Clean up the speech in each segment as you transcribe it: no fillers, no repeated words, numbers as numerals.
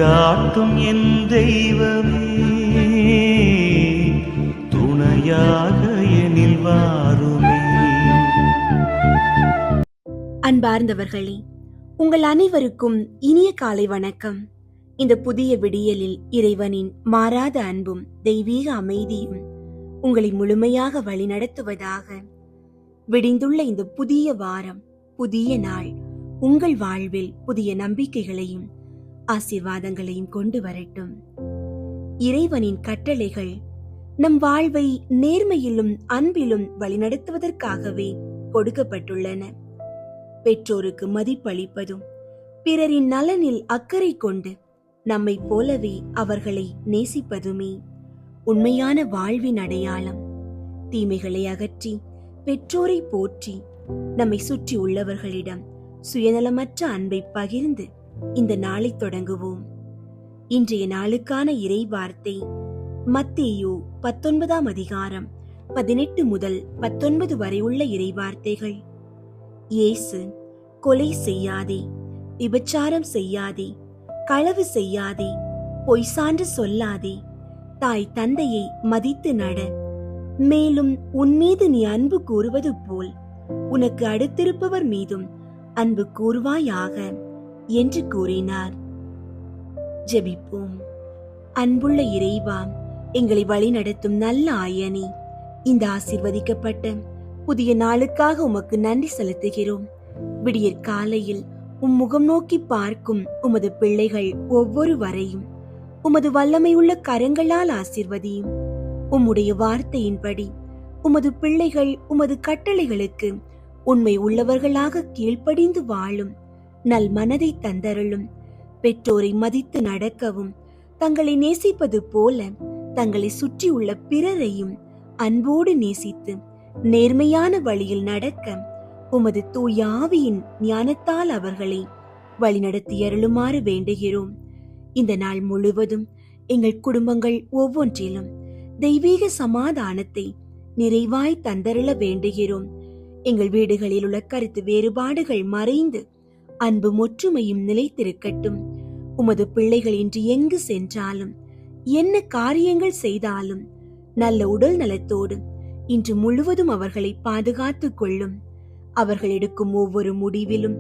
வழிகாட்டும் என் தெய்வமே, துணையாக எனில் வாருமே. அன்பார்ந்தவர்களே, உங்கள் அனைவருக்கும் இனிய காலை வணக்கம். இந்த புதிய விடியலில் இறைவனின் மாறாத அன்பும் தெய்வீக அமைதியும் உங்களை முழுமையாக வழிநடத்துவதாக. விடிந்துள்ள இந்த புதிய வாரம், புதிய நாள் உங்கள் வாழ்வில் புதிய நம்பிக்கைகளையும் ஆசீர்வாதங்களையும் கொண்டு வரட்டும். இறைவனின் கட்டளைகள் நம் வாழ்வை நேர்மையிலும் அன்பிலும் வழிநடத்துவதற்காகவே கொடுக்கப்பட்டுள்ளன. பெற்றோருக்கு மதிப்பளிப்பதும் பிறரின் நலனில் அக்கறை கொண்டு நம்மை போலவே அவர்களை நேசிப்பதுமே உண்மையான வாழ்வின் அடையாளம். தீமைகளை அகற்றி பெற்றோரை போற்றி நம்மை சுற்றி உள்ளவர்களிடம் சுயநலமற்ற அன்பை பகிர்ந்து இந்த நாளை தொடங்குவோம். இன்றைய நாளுக்கான இறை வார்த்தை மத்தேயு 19 அதிகாரம் 18 முதல் 19 வரை உள்ள இறை வார்த்தைகள். இயேசு, கொலை செய்யாதே, விபச்சாரம் செய்யாதே, களவு செய்யாதே, பொய் சான்று சொல்லாதே, தாய் தந்தையை மதித்து நட, மேலும் உன் மீது நீ அன்பு கூறுவது போல் உனக்கு அடுத்திருப்பவர் மீதும் அன்பு கூறுவாயாக என்று கூறினார். ஜெபிப்போம். அன்புள்ள இறைவா, எங்களை வழி நடத்தும் நல்ல ஆயனே, இந்த ஆசீர்வதிக்கப்பட்ட புதிய நாளுக்காக உமக்கு நன்றி செலுத்துகிறோம். விடியற் காலையில் முகம் நோக்கி பார்க்கும் உமது பிள்ளைகள் ஒவ்வொருவரையும் உமது வல்லமையுள்ள கரங்களால் ஆசீர்வதியும். உம்முடைய வார்த்தையின்படி உமது பிள்ளைகள் உமது கட்டளைகளுக்கு உண்மை உள்ளவர்களாக கீழ்ப்படிந்து வாழும் நல் மனதை தந்தருளும். பெற்றோரை மதித்து நடக்கவும், தங்களை நேசிப்பது போல தங்களை சுற்றியுள்ள பிறரையும் அன்போடு நேசித்து நேர்மையான வழியில் நடக்க உமது தூய ஆவியின் ஞானத்தால் அவர்களை வழிநடத்தி அருளுமாறு வேண்டுகிறோம். இந்த நாள் முழுவதும் எங்கள் குடும்பங்கள் ஒவ்வொன்றிலும் தெய்வீக சமாதானத்தை நிறைவாய் தந்தருள வேண்டுகிறோம். எங்கள் வீடுகளில் உள்ள கருத்து வேறுபாடுகள் மறைந்து அன்பு ஒற்றுமையும் நிலைத்திருக்கட்டும். உமது பிள்ளைகள் இன்று எங்கு சென்றாலும் என்ன காரியங்கள் செய்தாலும் நல்ல உடல் நலத்தோடு இன்று முழுவதும் அவர்களை பாதுகாத்துக் கொள்ளும். அவர்கள் எடுக்கும் ஒவ்வொரு முடிவிலும்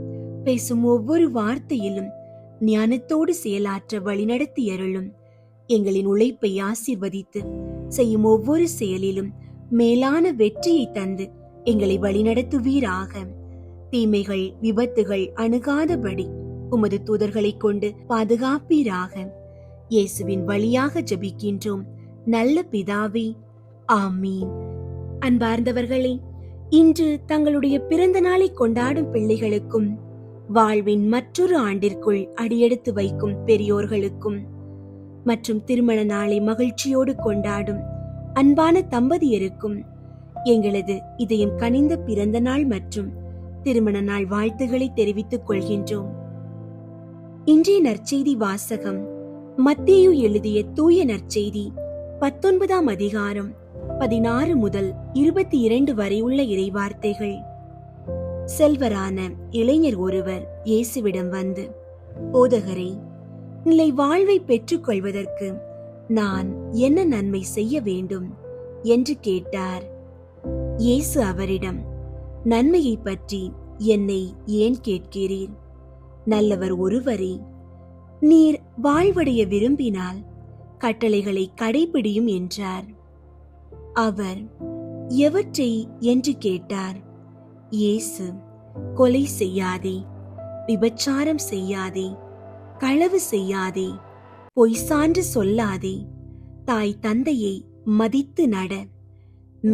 பேசும் ஒவ்வொரு வார்த்தையிலும் ஞானத்தோடு செயலாற்ற வழிநடத்தி அருளும். எங்களின் உழைப்பை ஆசீர்வதித்து செய்யும் ஒவ்வொரு செயலிலும் மேலான வெற்றியை தந்து எங்களை வழிநடத்துவீராக. தீமைகள் விபத்துகள் அணுகாதபடி உமது தூதர்களை கொண்டு பாதுகாப்பீராக. இயேசுவின் வழியாக ஜெபிக்கின்றோம் நல்ல பிதாவே, ஆமீன். அன்பார்ந்தவர்களே, இன்று தங்களுடைய பிறந்த நாளை கொண்டாடும் பிள்ளைகளுக்கும், வாழ்வின் மற்றொரு ஆண்டிற்குள் அடியெடுத்து வைக்கும் பெரியோர்களுக்கும் மற்றும் திருமண நாளை மகிழ்ச்சியோடு கொண்டாடும் அன்பான தம்பதியருக்கும் எங்களது இதயம் கனிந்த பிறந்த நாள் மற்றும் திருமண நாள் வாழ்த்துக்களை தெரிவித்துக் கொள்கின்றோம். இன்றைய நற்செய்தி வாசகம் மத்தேயு எழுதிய தூய நற்செய்தி 19 அதிகாரம் 16 முதல் 22 வரை உள்ள இறைவார்த்தைகள். செல்வரான இளைஞர் ஒருவர் இயேசுவிடம் வந்து, போதகரே, நிலை வாழ்வை பெற்றுக் கொள்வதற்கு நான் என்ன நன்மை செய்ய வேண்டும் என்று கேட்டார். இயேசு அவரிடம், நன்மையை பற்றி என்னை ஏன் கேட்கிறீர்? நல்லவர் ஒருவரே. நீர் வாழ்வடைய விரும்பினால் கட்டளைகளை கடைபிடியும் என்றார். அவர், எவற்றை என்று கேட்டார். இயேசு, கொலை செய்யாதே, விபச்சாரம் செய்யாதே, களவு செய்யாதே, பொய் சான்று சொல்லாதே, தாய் தந்தையை மதித்து நட,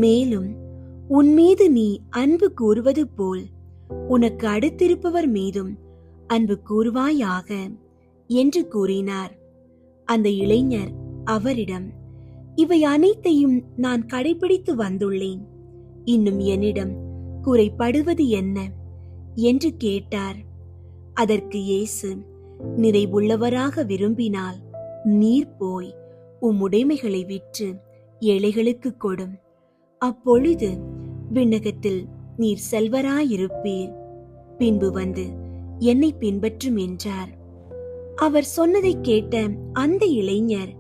மேலும் உன் மீது நீ அன்பு கூறுவது போல் உனக்கு அடுத்திருப்பவர் மீதும் அன்பு கூறுவாயாக என்று கூறினார். அந்த இளைஞர் அவரிடம், இவை அனைத்தையும் நான் கடைபிடித்து வந்துள்ளேன், இன்னும் என்னிடம் குறைபடுவது என்ன என்று கேட்டார். அதற்கு இயேசு, நிறைவுள்ளவராக விரும்பினால் நீர் போய் உம்முடைமைகளை விற்று ஏழைகளுக்கு கொடும், அப்பொழுது விண்ணகத்தில் நீர் செல்வராயிருப்பீர், பின்பு வந்து என்னை பின்பற்றும் என்றார். அவர் சொன்னதை கேட்ட அந்த இளைஞர்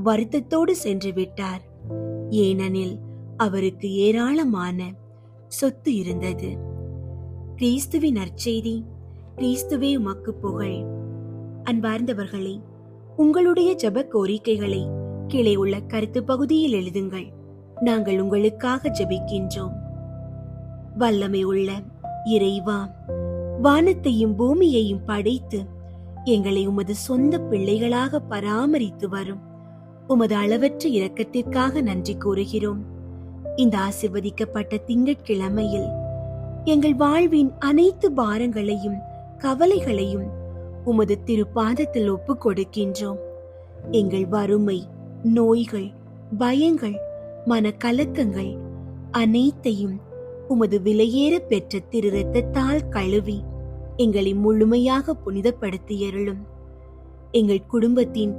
வருத்தத்தோடு சென்று விட்டார். ஏனெனில் அவருக்கு ஏராளமான சொத்து இருந்தது. கிறிஸ்துவின் நற்செய்தி. கிறிஸ்துவே உமக்கு புகழ். அன்பார்ந்தவர்களே, உங்களுடைய ஜெப கோரிக்கைகளை கீழே உள்ள கருத்து பகுதியில் எழுதுங்கள். நாங்கள் உங்களுக்காக ஜெபிக்கின்றோம். வல்லமை உள்ள இறைவா, வானத்தையும் பூமியையும் படைத்து எங்களை உமது சொந்த பிள்ளைகளாக பராமரித்து வரும் உமது அளவற்ற இரக்கத்திற்காக நன்றி கூறுகிறோம். இந்த ஆசீர்வதிக்கப்பட்ட திங்கட்கிழமையில் எங்கள் வாழ்வின் அனைத்து பாரங்களையும் கவலைகளையும் உமது திருப்பாதத்தில் ஒப்புக் கொடுக்கின்றோம். எங்கள் வறுமை, நோய்கள், பயங்கள், மனக்கலக்கங்கள் அனைத்தையும் உமது விலையேற பெற்ற திரு இரத்தத்தால் கழுவி எங்களை முழுமையாக புனிதப்படுத்தியருளும். எங்கள் குடும்பத்தின்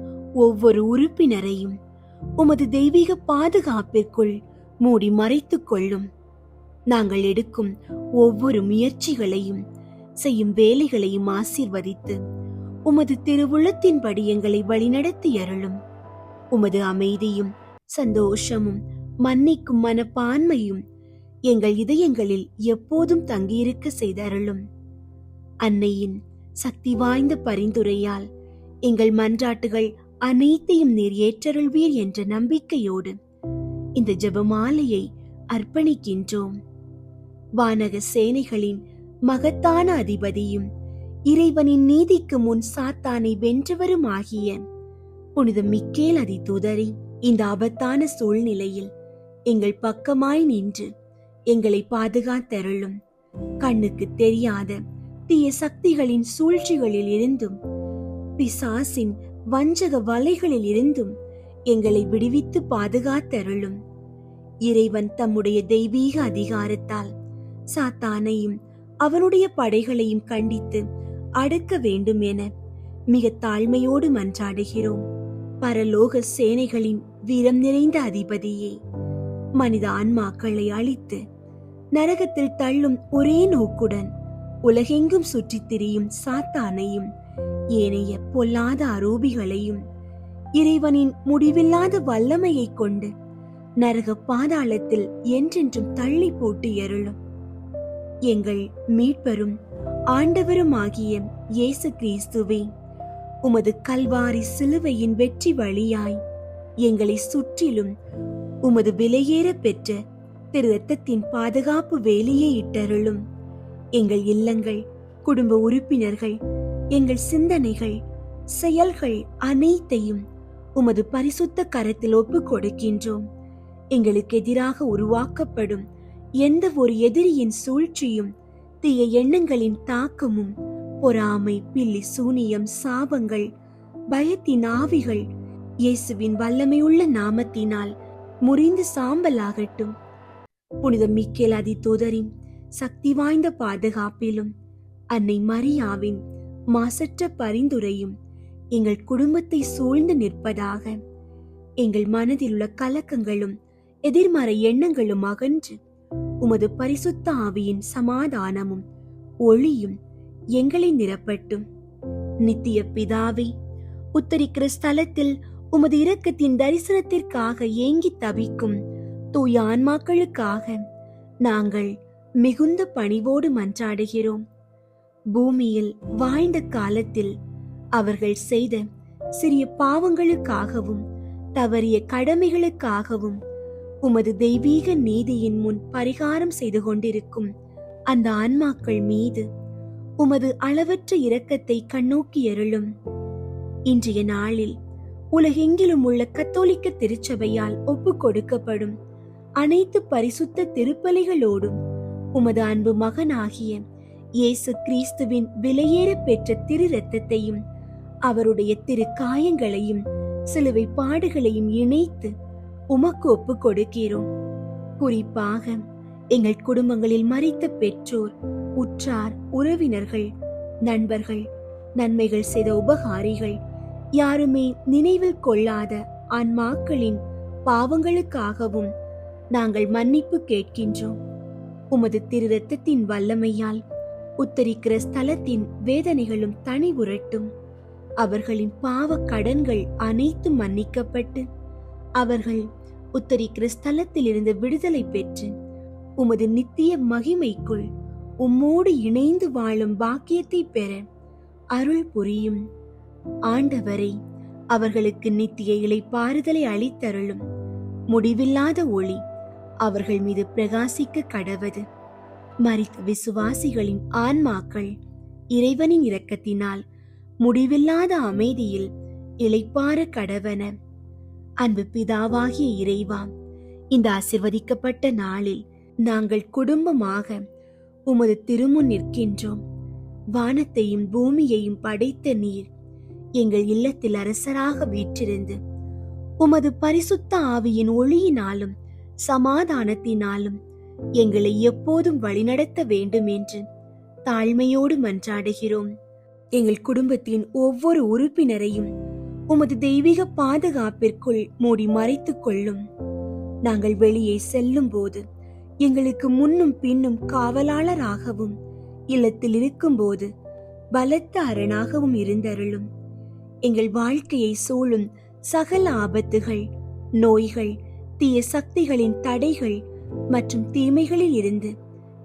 ஒவ்வொரு உறுப்பினரையும் உமது தெய்வீக பாதுகாப்பிற்குள் மூடி மறைத்துக் கொள்ளும். நாங்கள் எடுக்கும் ஒவ்வொரு முயற்சிகளையும் செய்யும் வேலைகளையும் ஆசீர்வதித்து உமது திருவுளத்தின்படி எங்களை வழிநடத்தியருளும். உமது அமைதியும் சந்தோஷமும் மன்னிக்கும் மனப்பான்மையும் எங்கள் இதயங்களில் எப்போதும் தங்கியிருக்க செய்தருளும். அன்னையின் சக்தி வாய்ந்த பரிந்துரையால் எங்கள் மன்றாட்டுகள் அனைத்தையும் நீர் ஏற்றருள்வீர் என்ற நம்பிக்கையோடு இந்த ஜெபமாலையை அர்ப்பணிக்கின்றோம். வானக சேனைகளின் மகத்தான அதிபதியும் இறைவனின் நீதிக்கு முன் சாத்தானை வென்றவரும் ஆகிய புனித மிக்கேல் அதிதூதரே, இந்த ஆபத்தான சூழ்நிலையில் எங்கள் பக்கமாய் நின்று எங்களை பாதுகாத்தருளும். கண்ணுக்கு தெரியாத தீய சக்திகளின் சூழ்ச்சிகளில் இருந்தும் பிசாசின் வஞ்சக வலைகளில் இருந்தும் எங்களை விடுவித்து பாதுகாத்தருளும். இறைவன் தம்முடைய தெய்வீக அதிகாரத்தால் சாத்தானையும் அவனுடைய படைகளையும் கண்டித்து அடக்க வேண்டும் என மிக தாழ்மையோடு மன்றாடுகிறோம். பரலோக சேனைகளின் வீரம் நிறைந்த அதிபதியே, மனித ஆன்மாக்களை அழித்து நரகத்தில் தள்ளும் ஒரே நோக்குடன் உலகெங்கும் சுற்றித் திரியும் சாத்தானையும் ஏனைய பொல்லாத அரூபிகளையும் இறைவனின் முடிவில்லாத வல்லமையை கொண்டு நரக பாதாளத்தில் என்றென்றும் தள்ளி போட்டு எருளும். எங்கள் மீட்பரும் ஆண்டவரும் ஆகிய இயேசு கிறிஸ்துவே, உமது கல்வாரி சிலுவையின் வெற்றி வழியாய் எங்களை சுற்றிலும் உமது விலையேற பெற்ற திரு இரத்தத்தின் பாதுகாப்பு வேலையை இட்டருளும். எங்கள் இல்லங்கள், குடும்ப உறுப்பினர்கள், எங்கள் சிந்தனைகள், செயல்கள் அனைத்தையும் உமது பரிசுத்த கரத்தில் ஒப்புக் கொடுக்கின்றோம். எங்களுக்கு எதிராக உருவாக்கப்படும் எந்த ஒரு எதிரியின் சூழ்ச்சியும், தீய எண்ணங்களின் தாக்கமும், பொறாமை, பில்லி சூனியம், சாபங்கள், பயத்தின் ஆவிகள் இயேசுவின் வல்லமையுள்ள நாமத்தினால் முறிந்து சாம்பலாகட்டும். புனித மிக்கேல் அதிதூதரின் சக்தி வாய்ந்த பாதுகாப்பிலும் அன்னை மரியாவின் மாசற்ற பரிந்துரையும் எங்கள் குடும்பத்தை சூழ்ந்து நிற்பதாக. எங்கள் மனதில் உள்ள கலக்கங்களும் எதிர்மறை எண்ணங்களும் அகன்று உமது பரிசுத்த ஆவியின் சமாதானமும் ஒளியும் எங்களை நிரப்பட்டும். நித்திய பிதாவே, உத்தரிக்கிற ஸ்தலத்தில் உமது இரக்கத்தின் தரிசனத்திற்காக ஏங்கி தவிக்கும் தூய ஆன்மாக்களுக்காக நாங்கள் மிகுந்த பணிவோடு மன்றாடுகிறோம். பூமியில் வாழ்ந்த காலத்தில் அவர்கள் செய்த சிறிய பாவங்களுக்காகவும் தவறிய கடமைகளுக்காகவும் உமது தெய்வீக நீதியின் முன் பரிகாரம் செய்து கொண்டிருக்கும் அந்த ஆன்மாக்கள் மீது உமது அளவற்ற இரக்கத்தை கண்ணோக்கி அருளும். இன்றைய நாளில் உலகெங்கிலும் உள்ள கத்தோலிக்க திருச்சபையால் ஒப்புக் கொடுக்கப்படும் அனைத்து பரிசுத்த திருப்பலிகளோடும் உமது அன்பு மகனாகிய இயேசு கிறிஸ்துவின் விலையேற பெற்ற திரு இரத்தத்தையும் அவருடைய திரு காயங்களையும் சிலுவை பாடுகளையும் இணைத்து உமக்கு ஒப்புக் கொடுக்கிறோம். குறிப்பாக எங்கள் குடும்பங்களில் மரித்த பெற்றோர், உற்றார், உறவினர்கள், நண்பர்கள், நன்மைகள் செய்த உபகாரிகள், யாருமே நினைவில் கொள்ளாத ஆன்மாக்களின் பாவங்களுக்காகவும் நாங்கள் மன்னிப்பு கேட்கின்றோம். உமது திரு இரத்தத்தின் வல்லமையால் உத்தரிக்கிற ஸ்தலத்தின் வேதனைகளும் தனி உரட்டும். அவர்களின் பாவ கடன்கள் அனைத்தும் மன்னிக்கப்பட்டு அவர்கள் உத்தரிக்கிற ஸ்தலத்தில் இருந்து விடுதலை பெற்று உமது நித்திய மகிமைக்குள் உம்மோடு இணைந்து வாழும் பாக்கியத்தை பெற அருள் புரியும். ஆண்டவரை, அவர்களுக்கு நித்திய இளைப்பாறுதலை அளித்தருளும். முடிவில்லாத ஒளி அவர்கள் மீது பிரகாசிக்க கடவது. மரித்த விசுவாசிகளின் ஆன்மாக்கள் இறைவனின் இரக்கத்தினால் முடிவில்லாத அமைதியில் இளைப்பாற கடவன. அன்பு பிதாவாகிய இறைவா, இந்த ஆசீர்வதிக்கப்பட்ட நாளில் நாங்கள் குடும்பமாக உமது திருமுன் நிற்கின்றோம். வானத்தையும் பூமியையும் படைத்த நீர் எங்கள் இல்லத்தில் அரசராக வீற்றிருந்து உமது பரிசுத்த ஆவியின் ஒளியினாலும் சமாதானத்தினாலும் எங்களை எப்போதும் வழிநடத்த வேண்டும் என்று தாழ்மையோடு மன்றாடுகிறோம். எங்கள் குடும்பத்தின் ஒவ்வொரு உறுப்பினரையும் உமது தெய்வீக பாதுகாப்பிற்குள் மூடி மறைத்துக் கொள்ளும். நாங்கள் வெளியே செல்லும் போது எங்களுக்கு முன்னும் பின்னும் காவலாளராகவும், இல்லத்தில் இருக்கும்போது பலத்த அரணாகவும் இருந்தருளும். எங்கள் வாழ்க்கையை சூழும் சகல ஆபத்துகள், நோய்கள், தீய சக்திகளின் தடைகள் மற்றும் தீமைகளில் இருந்து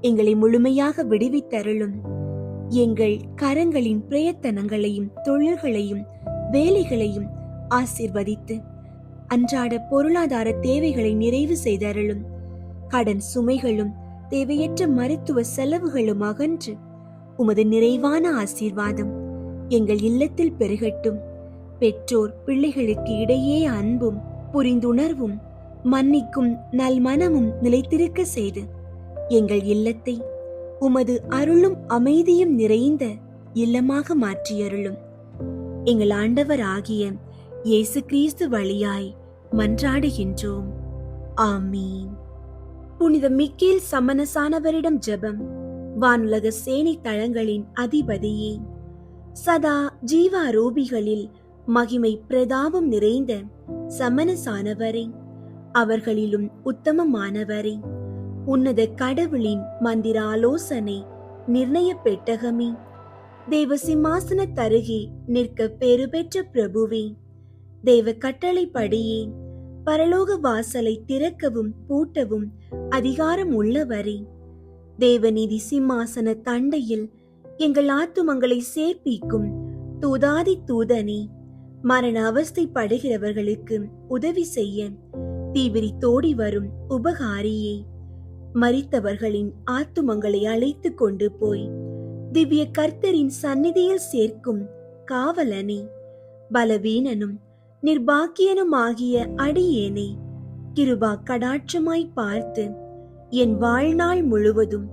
எங்களை முழுமையாக விடுவித்தருளும். எங்கள் கரங்களின் பிரயத்தனங்களையும் தொழில்களையும் வேலைகளையும் ஆசீர்வதித்து அன்றாட பொருளாதார தேவைகளை நிறைவு செய்தருளும். கடன் சுமைகளும் தேவையற்ற மருத்துவ செலவுகளும் அகன்று உமது நிறைவான ஆசீர்வாதம் எங்கள் இல்லத்தில் பெருகட்டும். பெற்றோர் பிள்ளைகளுக்கு இடையே அன்பும் புரிந்துணர்வும் மன்னிக்கும் நல்மனமும் நிலைத்திருக்க செய்து எங்கள் இல்லத்தை உமது அருளும் அமைதியும் நிறைந்த இல்லமாக மாற்றியருளும். எங்கள் ஆண்டவர் ஆகிய இயேசு கிறிஸ்து வழியாய் மன்றாடுகின்றோம். ஆமீன். புனித மிக்கேல் சமணசானவரிடம் ஜெபம். வானுலக சேனை தளங்களின் அதிபதியே, சதா ஜீவாரூபிகளில் மகிமை பிரதாபம் நிறைந்த சமணசானவரே, அவர்களிலும் உத்தமமானவரே, உன்னத கடவுளின் மந்திர ஆலோசனை நிர்ணய பெட்டகமே, தேவ சிம்மாசன தருகே நிற்க பெறு பெற்ற பிரபுவே, தேவ கட்டளைப்படியே பரலோக வாசலை திறக்கவும் பூட்டவும் அதிகாரம் உள்ளவரே, தேவநீதி சிம்மாசன தண்டையில் எங்கள் ஆத்துமங்களை சேர்ப்பிக்கும் தூதாதி தூதனே, மரண அவஸ்தைப்படுகிறவர்களுக்கு உதவி செய்ய தீவிரி தோடி வரும் உபகாரியே, மரித்தவர்களின் ஆத்துமங்களை அழைத்து கொண்டு போய் திவ்ய கர்த்தரின் சந்நிதியில் சேர்க்கும் காவலனே, பலவீனனும் நிர்பாக்கியனுமாகிய அடியேனை கிருபா கடாட்சமாய் பார்த்து என் வாழ்நாள் முழுவதும்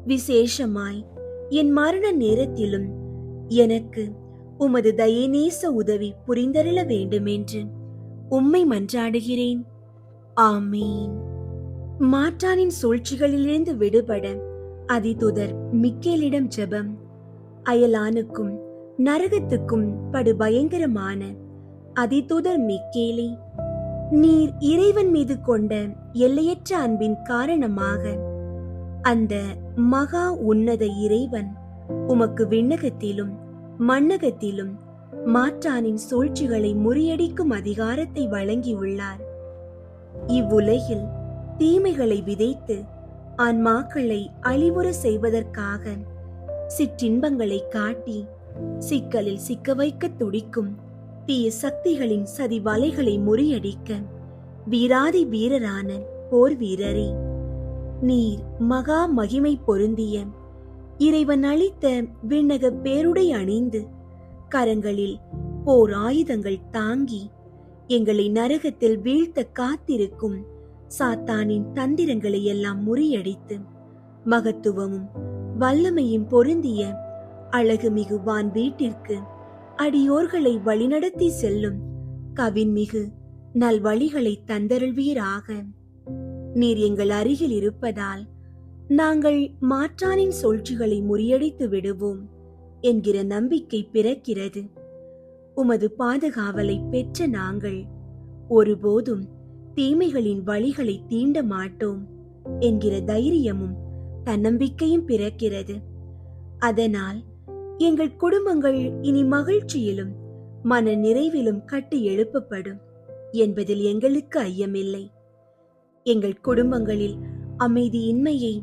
விசேஷமாய் என் மரண நேரத்திலும் எனக்கு உமது தயநேச உதவி புரிந்தருள வேண்டுமென்று உம்மை மன்றாடுகிறேன். ஆமீன். மாற்றானின் சூழ்ச்சிகளிலிருந்து விடுபட அதிதூதர் மிக்கேலிடம் ஜெபம். அயலானுக்கும் நரகத்துக்கும் படு பயங்கரமான அதிதூதர் மிக்கேலே, நீர் இறைவன் மீது கொண்ட எல்லையற்ற அன்பின் காரணமாக அந்த மகா உன்னத இறைவன் உமக்கு விண்ணகத்திலும் மண்ணகத்திலும் மாற்றானின் சூழ்ச்சிகளை முறியடிக்கும் அதிகாரத்தை வழங்கியுள்ளார். இவ்வுலகில் தீமைகளை விதைத்து ஆன்மாக்களை அழிவுற செய்வதற்காக சிற்றின்பங்களை காட்டி சிக்கலில் சிக்க வைக்க துடிக்கும் தீய சக்திகளின் சதி வலைகளை முறியடிக்க வீராதி வீரரான போர் வீரரே, நீர் மகா மகிமை பொருந்திய இறைவன் அளித்த விண்ணக பேருடை அணிந்து கரங்களில் போர் ஆயுதங்கள் தாங்கி எங்களை நரகத்தில் வீழ்த்த காத்திருக்கும் சாத்தானின் தந்திரங்களை எல்லாம் முறியடித்து மகத்துவமும் வல்லமையும் பொருந்திய அழகுமிகு வான் வீட்டிற்கு அடியோர்களை வழிநடத்தி செல்லும் கவின்மிகு நல்வழிகளை தந்தருள்வீராக. நீர் எங்கள் அருகில் இருப்பதால் நாங்கள் மாற்றானின் சூழ்ச்சிகளை முறியடித்து விடுவோம் என்கிற நம்பிக்கை பிறக்கிறது. உமது பாதுகாவலை பெற்ற நாங்கள் ஒருபோதும் தீமைகளின் வழிகளை தீண்ட மாட்டோம் என்கிற தைரியமும் தன்னம்பிக்கையும் பிறக்கிறது. அதனால் எங்கள் குடும்பங்கள் இனி மகிழ்ச்சியிலும் மன நிறைவிலும் கட்டி எழுப்பப்படும் என்பதில் எங்களுக்கு ஐயமில்லை. எங்கள் குடும்பங்களில் அமைதியின்மையை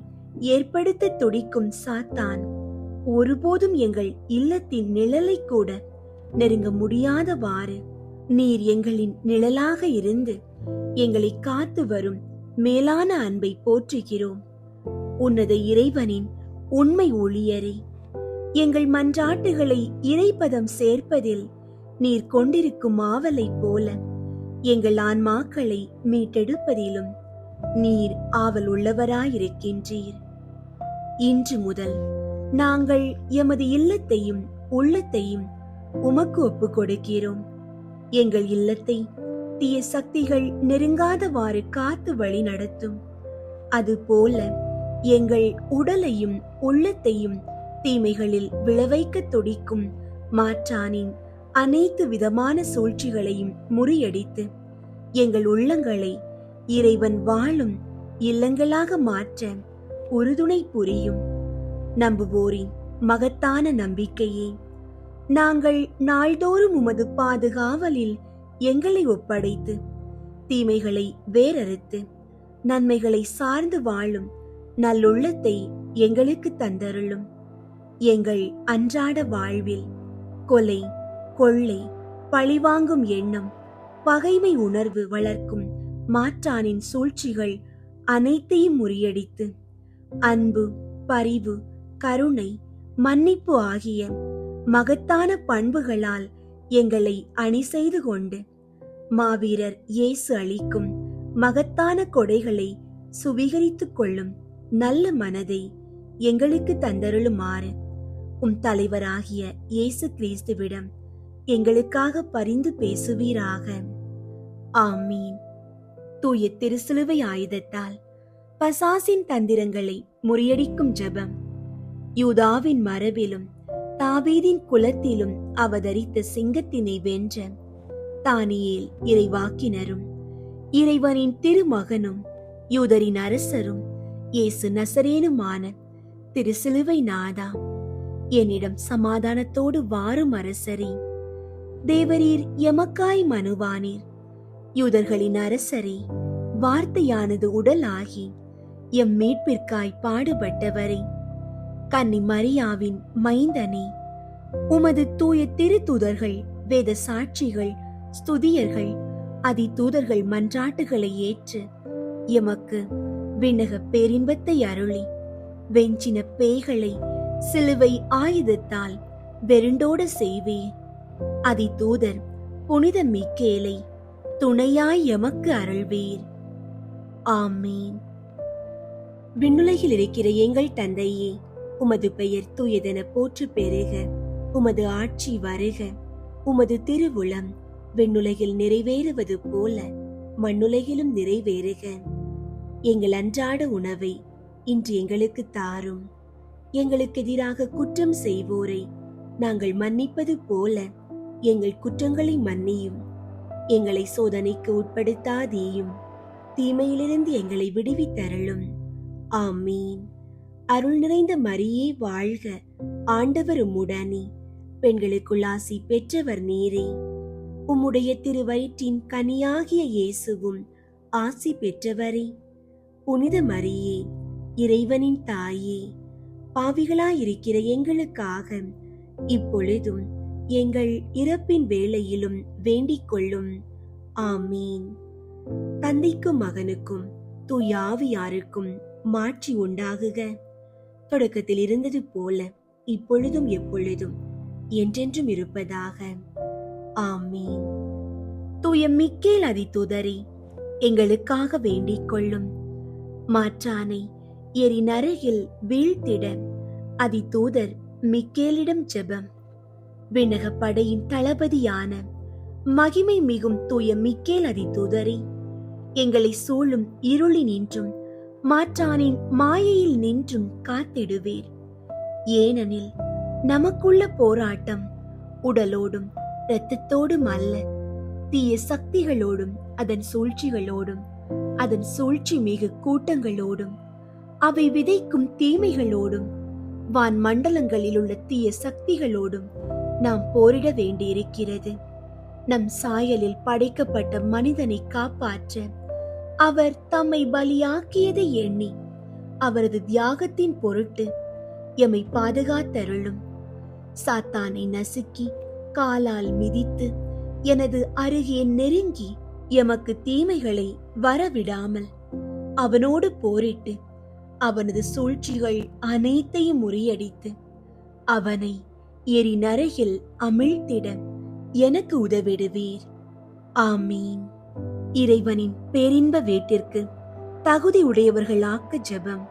ஏற்படுத்த துடிக்கும் சாத்தான் ஒருபோதும் எங்கள் இல்லத்தின் நிழலை கூட நெருங்க முடியாதவாறு நீர் எங்களின் நிழலாக இருந்து எங்களை காத்து வரும் மேலான அன்பை போற்றுகிறோம். உன்னத இறைவனின் உண்மை ஊழியரே, எங்கள் மன்றாட்டுகளை இறைபதம் சேர்ப்பதில் நீர் கொண்டிருக்கும் ஆவலை போல எங்கள் ஆன்மாக்களை மீட்டெடுப்பதிலும் நீர் ஆவல் உள்ளவராயிருக்கின்றீர். இன்று முதல் நாங்கள் எமது இல்லத்தையும் உள்ளத்தையும் உமக்கு ஒப்பு கொடுக்கிறோம். எங்கள் இல்லத்தை தீய சக்திகள் நெருங்காதவாறு காத்து வழி நடத்தும். அதுபோல எங்கள் உடலையும் உள்ளத்தையும் தீமைகளில் விளைவைக்க துடிக்கும் மாற்றானின் அனைத்து விதமான சூழ்ச்சிகளையும் முறியடித்து எங்கள் உள்ளங்களை இறைவன் வாழும் இல்லங்களாக மாற்ற உறுதுணை புரியும். நம்புவோரின் மகத்தான நம்பிக்கையே, நாங்கள் நாள்தோறும் உமது பாதுகாவலில் எங்களை ஒப்படைத்து தீமைகளை வேறறுத்து நன்மைகளை சார்ந்து வாழும் நல்லுள்ளத்தை எங்களுக்கு தந்தருளும். எங்கள் அன்றாட வாழ்வில் கொலை, கொள்ளை, பழிவாங்கும் எண்ணம், பகைமை உணர்வு வளர்க்கும் மாற்றானின் சூழ்ச்சிகள் அனைத்தையும் முறியடித்து அன்பு, பரிவு, கருணை, மன்னிப்பு ஆகிய மகத்தான பண்புகளால் எங்களை அணி செய்து கொண்டு மாவீரர் இயேசு அளிக்கும் மகத்தான கொடைகளை சுவீகரித்துக் கொள்ளும் நல்ல மனதை எங்களுக்கு தந்தருளுமாறு தலைவராகிய இயேசு கிறிஸ்துவிடம் எங்களுக்காக பரிந்து பேசுவீராக. ஆமீன். தூய திருசிலுவை ஆயுதத்தால் பசாசின் தந்திரங்களை முறியடிக்கும் ஜெபம். யூதாவின் மரபிலும் தாவீதின் குலத்திலும் அவதரித்த சிங்கத்தினை வென்ற தானியேல் இறைவாக்கினரும் இறைவனின் திருமகனும் யூதரின் அரசரும் இயேசு நசரேனுமான திருசிலுவை நாதா, என்னிடம் சமாதானத்தோடு வாரும் அரசரே. தேவரீர் எமக்காய் மனுவானீர். யூதர்களின் அரசரே, வார்த்தையானது உடலாகி எம் மீட்பிற்காய் பாடுபட்டவரே, கன்னி மரியாவின் மைந்தனே, உமது தூய திருத்தூதர்கள், வேத சாட்சிகள், ஸ்துதியர்கள், அதிதூதர்கள் மன்றாட்டுகளை ஏற்று எமக்கு விண்ணக பேரின்பத்தை அருளி வெஞ்சின பேய்களை சிலுவை ஆயுதத்தால் வெருண்டோட செய்வீர். அதிதூதர் புனித மிக்கேலை துணையாய் எமக்கு அருள்வீர். ஆமீன். விண்ணுலகில் இருக்கிற எங்கள் தந்தையே, உமது பெயர் தூயதென போற்று பெறுக. உமது ஆட்சி வருக. உமது திருவுளம் விண்ணுலகில் நிறைவேறுவது போல மண்ணுலகிலும் நிறைவேறுக. எங்கள் அன்றாட உணவை இன்று எங்களுக்கு தாரும். எங்களுக்கு எதிராக குற்றம் செய்வோரை நாங்கள் மன்னிப்பது போல எங்கள் குற்றங்களை மன்னியும். எங்களை சோதனைக்கு உட்படுத்தாதேயும், தீமையிலிருந்து எங்களை விடுவித்தருளும். ஆமீன். அருள் நிறைந்த மரியே வாழ்க, ஆண்டவர் உம்முடனே, பெண்களுக்குள் ஆசி பெற்றவர் நீரே. உம்முடைய திருவயிற்றின் கனியாகிய இயேசுவும் ஆசி பெற்றவரே. புனித மரியே, இறைவனின் தாயே, பாவிகளாயிருக்கிற எங்களுக்காக இப்பொழுதும் எங்கள் இறப்பின் வேளையிலும் வேண்டிக் கொள்ளும். ஆமீன். தந்தைக்கும் மகனுக்கும் தூய ஆவியாருக்கும் மாட்சி உண்டாகுக. தொடக்கத்தில் இருந்தது போல இப்பொழுதும் எப்பொழுதும் என்றென்றும் இருப்பதாக. ஆமீன். தூய மிக்கேல் அதிதூதரே, எங்களுக்காக வேண்டிக் கொள்ளும். மாற்றானை எரின் அருகில் வீழ்த்திட அதிதூதர் மிக்கேலிடம் ஜெபம். விண்ணக படையின் தளபதியான மகிமை மிகும் தூய மிக்கேல் அதிதூதரே, எங்களை சூழும் இருளினின்றும் மாற்றானின் மாயையில் நின்றும் காத்திடுவீர். ஏனெனில் நமக்குள்ள போராட்டம் உடலோடும் இரத்தத்தோடும் அல்ல, தீய சக்திகளோடும் அதன் சூழ்ச்சிகளோடும் அதன் சூழ்ச்சி மிகு கூட்டங்களோடும் அவை விதைக்கும் தீமைகளோடும் வான் மண்டலங்களில் உள்ள தீய சக்திகளோடும் நாம் போரிட வேண்டியிருக்கிறது. நம் சாயலில் படைக்கப்பட்ட மனிதனை காப்பாற்ற அவர் தம்மை பலியாக்கியதை எண்ணி அவரது தியாகத்தின் பொருட்டு எம்மை பாதுகாத்தருளும். சாத்தானை நசுக்கி காலால் மிதித்து எனது அருகே நெருங்கி எமக்கு தீமைகளை வரவிடாமல் அவனோடு போரிட்டு அவனது சூழ்ச்சிகள் அனைத்தையும் முறியடித்து அவனை எரி நரகில் அமிழ்த்திட எனக்கு உதவிடுவீர். ஆமீன். இறைவனின் பேரின்ப வீட்டிற்கு தகுதி உடையவர்களாக்க ஜெபம்.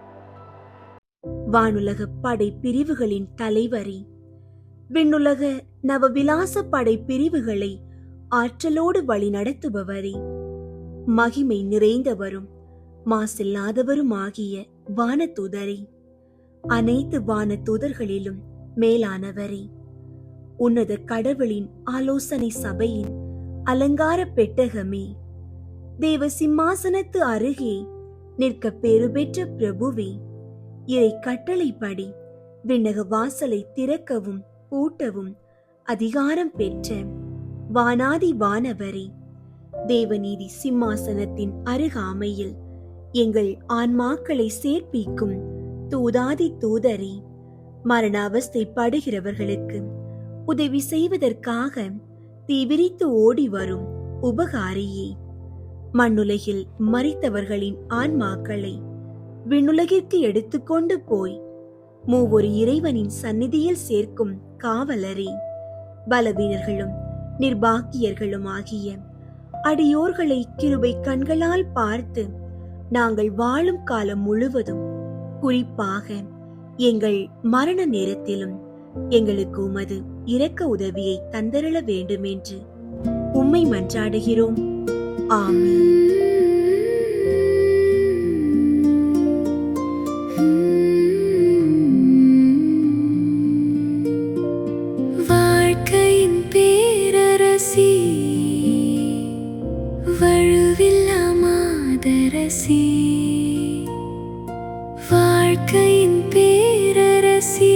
வானுலக படை பிரிவுகளின் தலைவரே, விண்ணுலக நவவிலாச படை பிரிவுகளை ஆற்றலோடு வழி நடத்துபவரே, மகிமை நிறைந்தவரும் மாசில்லாதவரும் ஆகிய வானதூதரே, அனைத்து வானதூதர்களிலும் மேலானவரே, உன்னத கடவுளின் ஆலோசனை சபையின் அலங்கார பெட்டகமே, தேவ சிம்மாசனத்து அருகே நிற்க பேறு பெற்ற பிரபுவே, இறை கட்டளைப்படி விண்ணக வாசலை திறக்கவும் பூட்டவும் அதிகாரம் பெற்ற வானாதி வானவரே, தேவநீதி சிம்மாசனத்தின் அருகாமையில் எங்கள் ஆன்மாக்களை சேர்ப்பிக்கும் தூதாதி தூதரே, மரண அவஸ்தைப்படுகிறவர்களுக்கு உதவி செய்வதற்காக தீவிரித்து ஓடி வரும் உபகாரியே, மண்ணுலகில் மரித்தவர்களின் ஆன்மாக்களை விண்ணுலகிற்கு எடுத்துக்கொண்டு போய் மூவொரு இறைவனின் சந்நிதியில் சேர்க்கும் காவலரே, பலவீனர்களும் நிர்பாக்கியர்களும் ஆகிய அடியோர்களை கிருபை கண்களால் பார்த்து நாங்கள் வாழும் காலம் முழுவதும், குறிப்பாக எங்கள் மரண நேரத்திலும் எங்களுக்கு உமது இரக்க உதவியை தந்தருள வேண்டும் என்று உம்மை மன்றாடுகிறோம். ஆமீன். வாழ்க்கையின் பேரரசி, வழுவில்லா மாதரசி, வாழ்க்கையின் பேரரசி,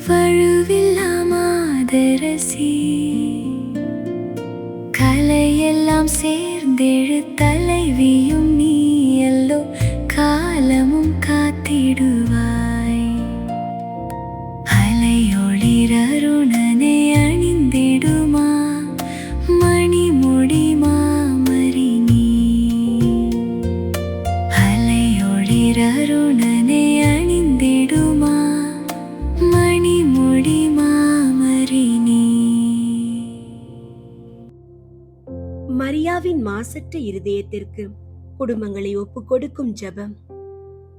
வழுவில்லா மாதரசி, கலையெல்லாம் சேர்ந்தெழு தலைவியும் நீயல்லோ, காலமும் காத்திடுவாய். அலையொளிர் அருணனை அணிந்திடுமா மணிமுடி மாமரி நீ, அலையொளிர் அருணனை அணிந்திடுமா மணிமுடி மாமரி நீ. மரியாவின் மாசற்ற இருதயத்திற்கு குடும்பங்களை ஒப்புக் கொடுக்கும் ஜெபம்.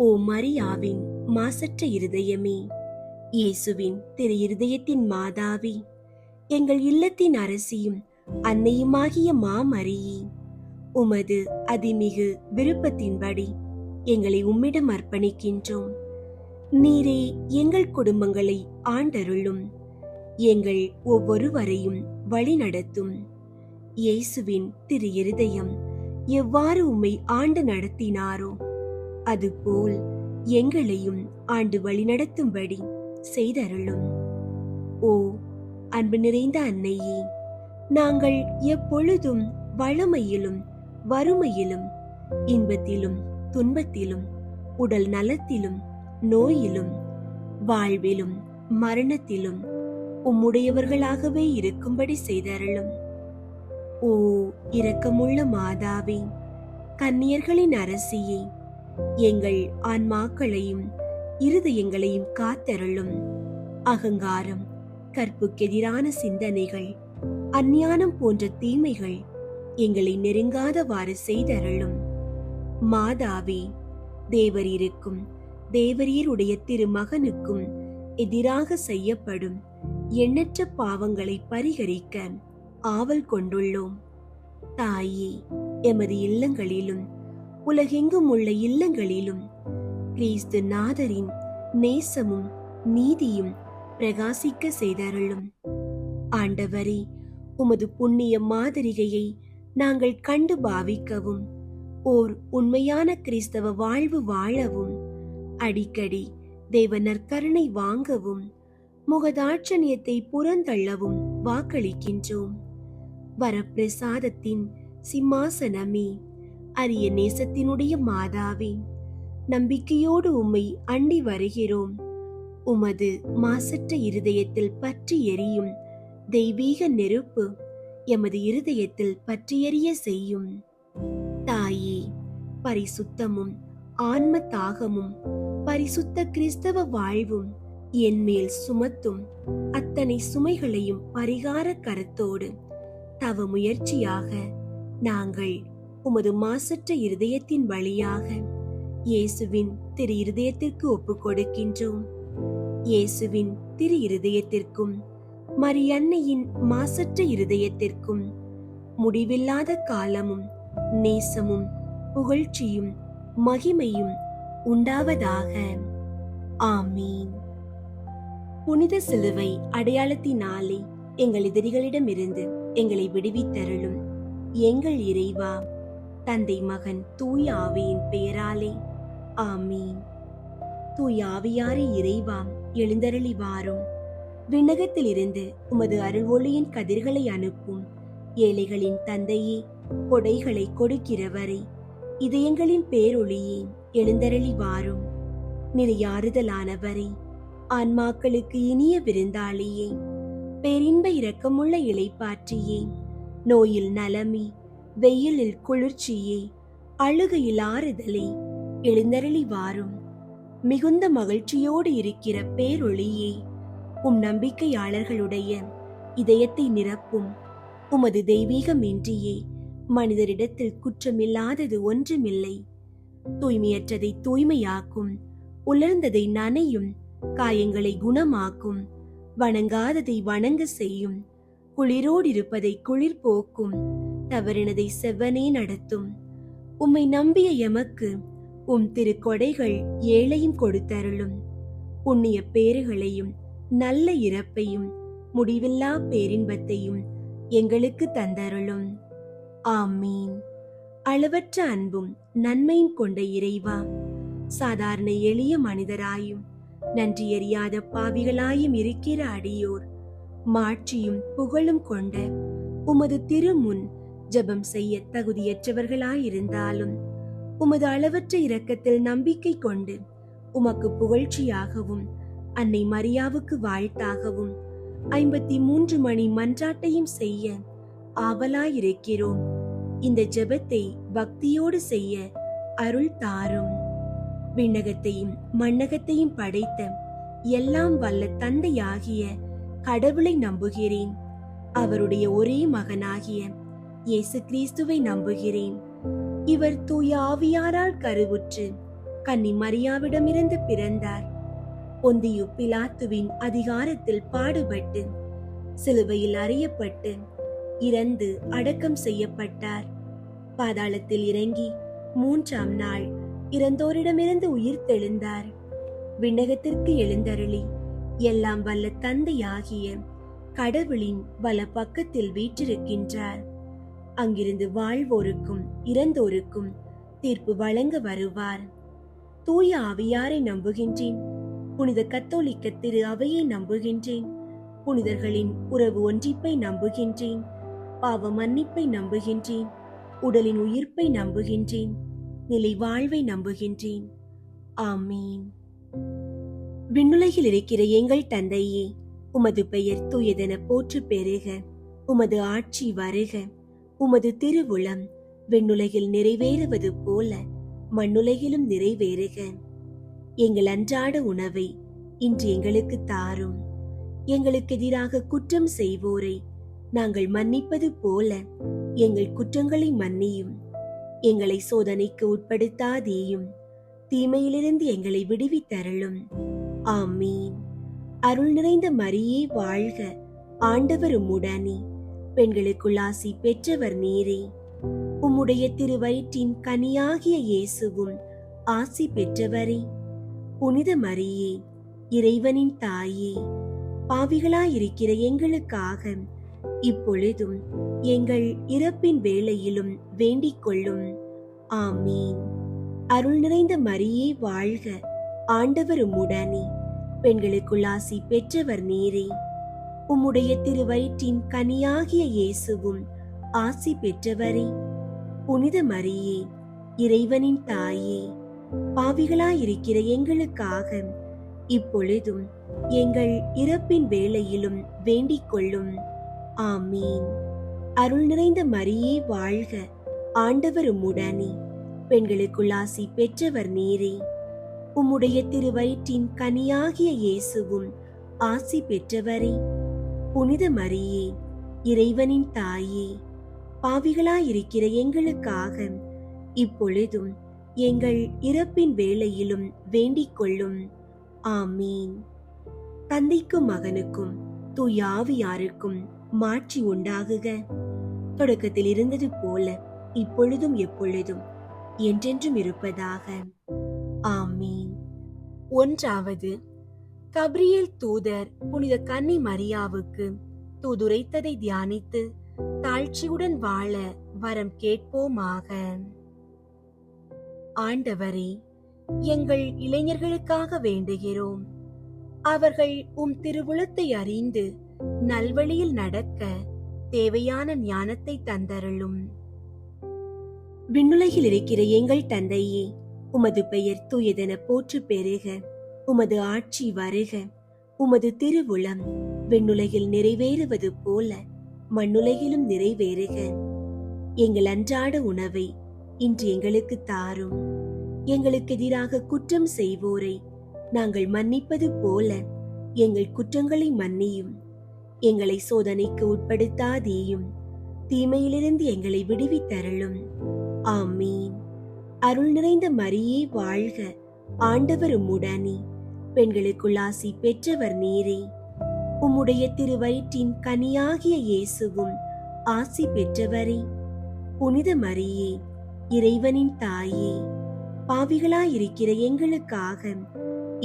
ஓ மரியாவின் மாசற்ற இருதயமே, இயேசுவின் திரு இருதயத்தின் மாதாவி, எங்கள் இல்லத்தின் அரசியும் அன்னையுமாகிய மாமரியே, உமது அதிமிகு விருப்பத்தின்படி எங்களை உம்மிடம் அர்ப்பணிக்கின்றோம். நீரே எங்கள் குடும்பங்களை ஆண்டருளும், எங்கள் ஒவ்வொருவரையும் வழி நடத்தும். இயேசுவின் திரு இருதயம் எவ்வாறு உம்மை ஆண்டு நடத்தினாரோ அதுபோல் எங்களையும் ஆண்டு வழிநடத்தும்படி செய்தருளும். ஓ அன்பு நிறைந்த அன்னையே, நாங்கள் எப்பொழுதும் வளமையிலும் வறுமையிலும் இன்பத்திலும் துன்பத்திலும் உடல் நலத்திலும் நோயிலும் வாழ்விலும் மரணத்திலும் உம்முடையவர்களாகவே இருக்கும்படி செய்தருளும். ஓ இரக்கமுள்ள மாதாவே, கன்னியர்களின் அரசியே, எங்கள் ஆன்மாக்களையும் இருதயங்களையும் காத்தருளும். அகங்காரம், கற்புக்கெதிரான சிந்தனைகள், அஞ்ஞானம் போன்ற தீமைகள் எங்களை நெருங்காதவாறு செய்தருளும். மாதாவே, தேவரீருக்கும் தேவரீருடைய திருமகனுக்கும் எதிராக செய்யப்படும் எண்ணற்ற பாவங்களை பரிகரிக்க ஆவல் கொண்டுள்ளோம். தாயே, எமது இல்லங்களிலும் உலகெங்கும் உள்ள இல்லங்களிலும் கிறிஸ்து நாதரின் நேசமும் நீதியும் பிரகாசிக்க செய்தருளும். ஆண்டவரே, உமது புண்ணிய மாதிரிகையை நாங்கள் கண்டு பாவிக்கவும், ஓர் உண்மையான கிறிஸ்தவ வாழ்வு வாழவும், அடிக்கடி தேவ நற்கருணை வாங்கவும், முகதாட்சணியத்தை புறந்தள்ளவும் வாக்களிக்கின்றோம். வரப்பிரசாதத்தின் சிம்மாசனமே, அரிய நேசத்தினுடைய மாதாவே, நம்பிக்கையோடு உம்மை அண்டி வருகிறோம். உமது மாசற்ற இருதயத்தில் பற்றி எரியும் தெய்வீக நெருப்பு எமது இருதயத்தில் பற்றியெரிய செய்யும். தாயே, பரிசுத்தமும் ஆன்ம தாகமும் பரிசுத்த கிறிஸ்தவ வாழ்வும் என்மேல் சுமத்தும் அத்தனை சுமைகளையும் பரிகார கரத்தோடு தவ முயற்சியாக நாங்கள் உமது மாசற்ற இருதயத்தின் வழியாக இயேசுவின் திரு இருதயத்திற்கு ஒப்புக் கொடுக்கின்றோம். இயேசுவின் திரு இருதயத்திற்கும் மரியன்னையின் மாசற்ற இருதயத்திற்கும் முடிவில்லாத காலமும் நேசமும் புகழ்ச்சியும் மகிமையும் உண்டாவதாக. ஆமீன். புனித சிலுவை அடையாளத்தினாலே எங்கள் எதிரிகளிடமிருந்து எங்களை விடுவித்தருளும் எங்கள் இறைவா, தந்தை மகன் தூய ஆவியின் பெயராலே. ஆமீன். தூய ஆவியாரே இறைவா, எழுந்தருளி வாரும். விண்ணகத்திலிருந்து உமது அருள் ஒளியின் கதிர்களை அனுப்பும் ஏழைகளின் தந்தையே, கொடைகளை கொடுக்கிறவரே, இதயங்களின் பேரொளியே, எழுந்தருளி வாரும். நிறையாறுதலானவரே, ஆன்மாக்களுக்கு இனிய விருந்தாளியே, பேரின்ப இரக்கமுள்ள இளைப்பாற்றியே, நோயில் நலமே, வெயிலில் குளிர்ச்சியே, அழுகையில் ஆறுதலே, எழுந்தருளி வாரும். மிகுந்த மகிழ்ச்சியோடு இருக்கிற பேரொளியே, உம் நம்பிக்கையாளர்களுடைய இதயத்தை நிரப்பும். உமது தெய்வீகமின்றியே மனிதரிடத்தில் குற்றமில்லாதது ஒன்றுமில்லை. தூய்மையற்றதை தூய்மையாக்கும், உலர்ந்ததை நனையும், காயங்களை குணமாக்கும், வணங்காததை வணங்க செய்யும், குளிரோடிருப்பதை குளிர் போக்கும், தவறினதை செவ்வனே நடத்தும். உம்மை நம்பிய எமக்கு உம் திருக்கொடைகள் ஏழையும் கொடுத்தருளும். புண்ணிய பேறுகளையும் நல்ல இறப்பையும் முடிவில்லா பேரின்பத்தையும் எங்களுக்கு தந்தருளும். ஆமீன். அளவற்ற அன்பும் நன்மையும் கொண்ட இறைவா, சாதாரண எளிய மனிதராயும் நன்றியறியாத பாவிகளாயும் இருக்கிற அடியோர் மாட்சியும் புகழும் கொண்ட உமது திருமுன் ஜெபம் செய்ய தகுதியற்றவர்களாயிருந்தாலும் உமது அளவற்ற இரக்கத்தில் நம்பிக்கை கொண்டு உமக்கு புகழ்ச்சியாகவும் அன்னை மரியாவுக்கு வாழ்த்தாகவும் 53 மணி மன்றாட்டையும் செய்ய ஆவலாயிருக்கிறோம். இந்த ஜெபத்தை பக்தியோடு செய்ய அருள் தாரும். விண்ணகத்தையும் மண்ணகத்தையும் படைத்த எல்லாம் வல்ல தந்தையாகிய கடவுளை நம்புகிறேன். அவருடைய ஒரே மகனாகிய இயேசு கிறிஸ்துவை நம்புகிறேன். இவர் தூய ஆவியாரால் கருவுற்று கன்னி மரியாவிடமிருந்து பிறந்தார். பொந்தியு பிலாத்துவின் அதிகாரத்தில் பாடுபட்டு சிலுவையில் அறையப்பட்டு இறந்து அடக்கம் செய்யப்பட்டார். பாதாளத்தில் இறங்கி 3ஆம் நாள் இறந்தோரிடமிருந்து உயிர் தெழுந்தார். விண்ணகத்திற்கு எழுந்தருளி எல்லாம் வல்ல தந்தையாகிய கடவுளின் வல பக்கத்தில் வீற்றிருக்கின்றார். அங்கிருந்து வாழ்வோருக்கும் இறந்தோருக்கும் தீர்ப்பு வழங்க வருவார். தூய ஆவியாரை நம்புகின்றேன். புனித கத்தோலிக்க திரு அவையை நம்புகின்றேன். புனிதர்களின் உறவு ஒன்றிப்பை நம்புகின்றேன். பாவ மன்னிப்பை நம்புகின்றேன். உடலின் உயிர்ப்பை நம்புகின்றேன். நிலை வாழ்வை நம்புகின்றேன். ஆமீன். விண்ணுலகில் இருக்கிற எங்கள் தந்தையே, உமது பெயர் தூயதென போற்று பெறுக. உமது ஆட்சி வருக. உமது திருவுளம் விண்ணுலகில் நிறைவேறுவது போல மண்ணுலகிலும் நிறைவேறுக. எங்கள் அன்றாட உணவை இன்று எங்களுக்கு தாரும். எங்களுக்கு எதிராக குற்றம் செய்வோரை நாங்கள் மன்னிப்பது போல எங்கள் குற்றங்களை மன்னியும். எங்களை சோதனைக்கு உட்படுத்தாதேயும், தீமையிலிருந்து எங்களை விடுவித்தருளும். ஆமீன். அருள் நிறைந்த மரியே வாழ்க. ஆண்டவர் உம்முடனே, பெண்களுக்குள் ஆசி பெற்றவர் நீரே. உம்முடைய திருவயிற்றின் கனியாகிய இயேசுவும் ஆசி பெற்றவரே. புனித மரியே, இறைவனின் தாயே, பாவிகளாயிருக்கிற எங்களுக்காக இப்பொழுதும் எங்கள் இறப்பின் வேளையிலும் வேண்டிக் கொள்ளும். ஆமீன். அருள் நிறைந்த மரியே வாழ்க. ஆண்டவர் உம்முடனே, பெண்களுக்குள் ஆசி பெற்றவர் நீரே. உம்முடைய திருவயிற்றின் கனியாகிய இயேசுவும் ஆசி பெற்றவரே. புனித மரியே, இறைவனின் தாயே, பாவிகளாயிருக்கிற எங்களுக்காக இப்பொழுதும் எங்கள் இறப்பின் வேளையிலும் வேண்டிக் கொள்ளும். ஆமீன். அருள் நிறைந்த மரியே வாழ்க, ஆண்டவர் உம்முடனே. பெண்களுக்குள் ஆசி பெற்றவர் நீரே. உம்முடைய திருவயிற்றின் கனியாகிய இயேசுவும் ஆசி பெற்றவரே. புனித மரியே, இறைவனின் தாயே, பாவிகளாயிருக்கிற எங்களுக்காக இப்பொழுதும் எங்கள் இறப்பின் வேளையிலும் வேண்டிக் கொள்ளும். ஆமீன். தந்தைக்கும் மகனுக்கும் தூய ஆவியாருக்கும் மாட்சி உண்டாகுக. தொடக்கத்தில் இருந்தது போல இப்பொழுதும் எப்பொழுதும் என்றென்றும் இருப்பதாக. ஆமீன். ஒன்றாவது, கபிரியேல் தூதர் புனித கன்னி மரியாவுக்கு தூதுரைத்ததை தியானித்து தாழ்ச்சியுடன் வாழ வரம் கேட்போமாக. ஆண்டவரே, எங்கள் இளைஞர்களுக்காக வேண்டுகிறோம். அவர்கள் உம் திருவுளத்தை அறிந்து நல்வழியில் நடக்க தேவையான ஞானத்தை தந்தருளும். விண்ணுலகில் இருக்கிற எங்கள் தந்தையே, உமது பெயர் தூயதென போற்று பெறுக. உமது ஆட்சி வருக. உமது திருவுளம் விண்ணுலகில் நிறைவேறுவது போல மண்ணுலகிலும் நிறைவேறுக. எங்கள் அன்றாட உணவை இன்று எங்களுக்கு தாரும். எங்களுக்கு எதிராக குற்றம் செய்வோரை நாங்கள் மன்னிப்பது போல எங்கள் குற்றங்களை மன்னியும். எங்களை சோதனைக்கு உட்படுத்தாதேயும், தீமையிலிருந்து எங்களை விடுவித்தருளும். ஆமீன். அருள் நிறைந்த மரியே வாழ்க, ஆண்டவர் உம்முடனே. பெண்களுக்குள் ஆசி பெற்றவர் நீரே. உம்முடைய திருவயிற்றின் கனியாகிய இயேசுவும் ஆசி பெற்றவரே. புனித மரியே, இறைவனின் தாயே, பாவிகளாயிருக்கிற எங்களுக்காக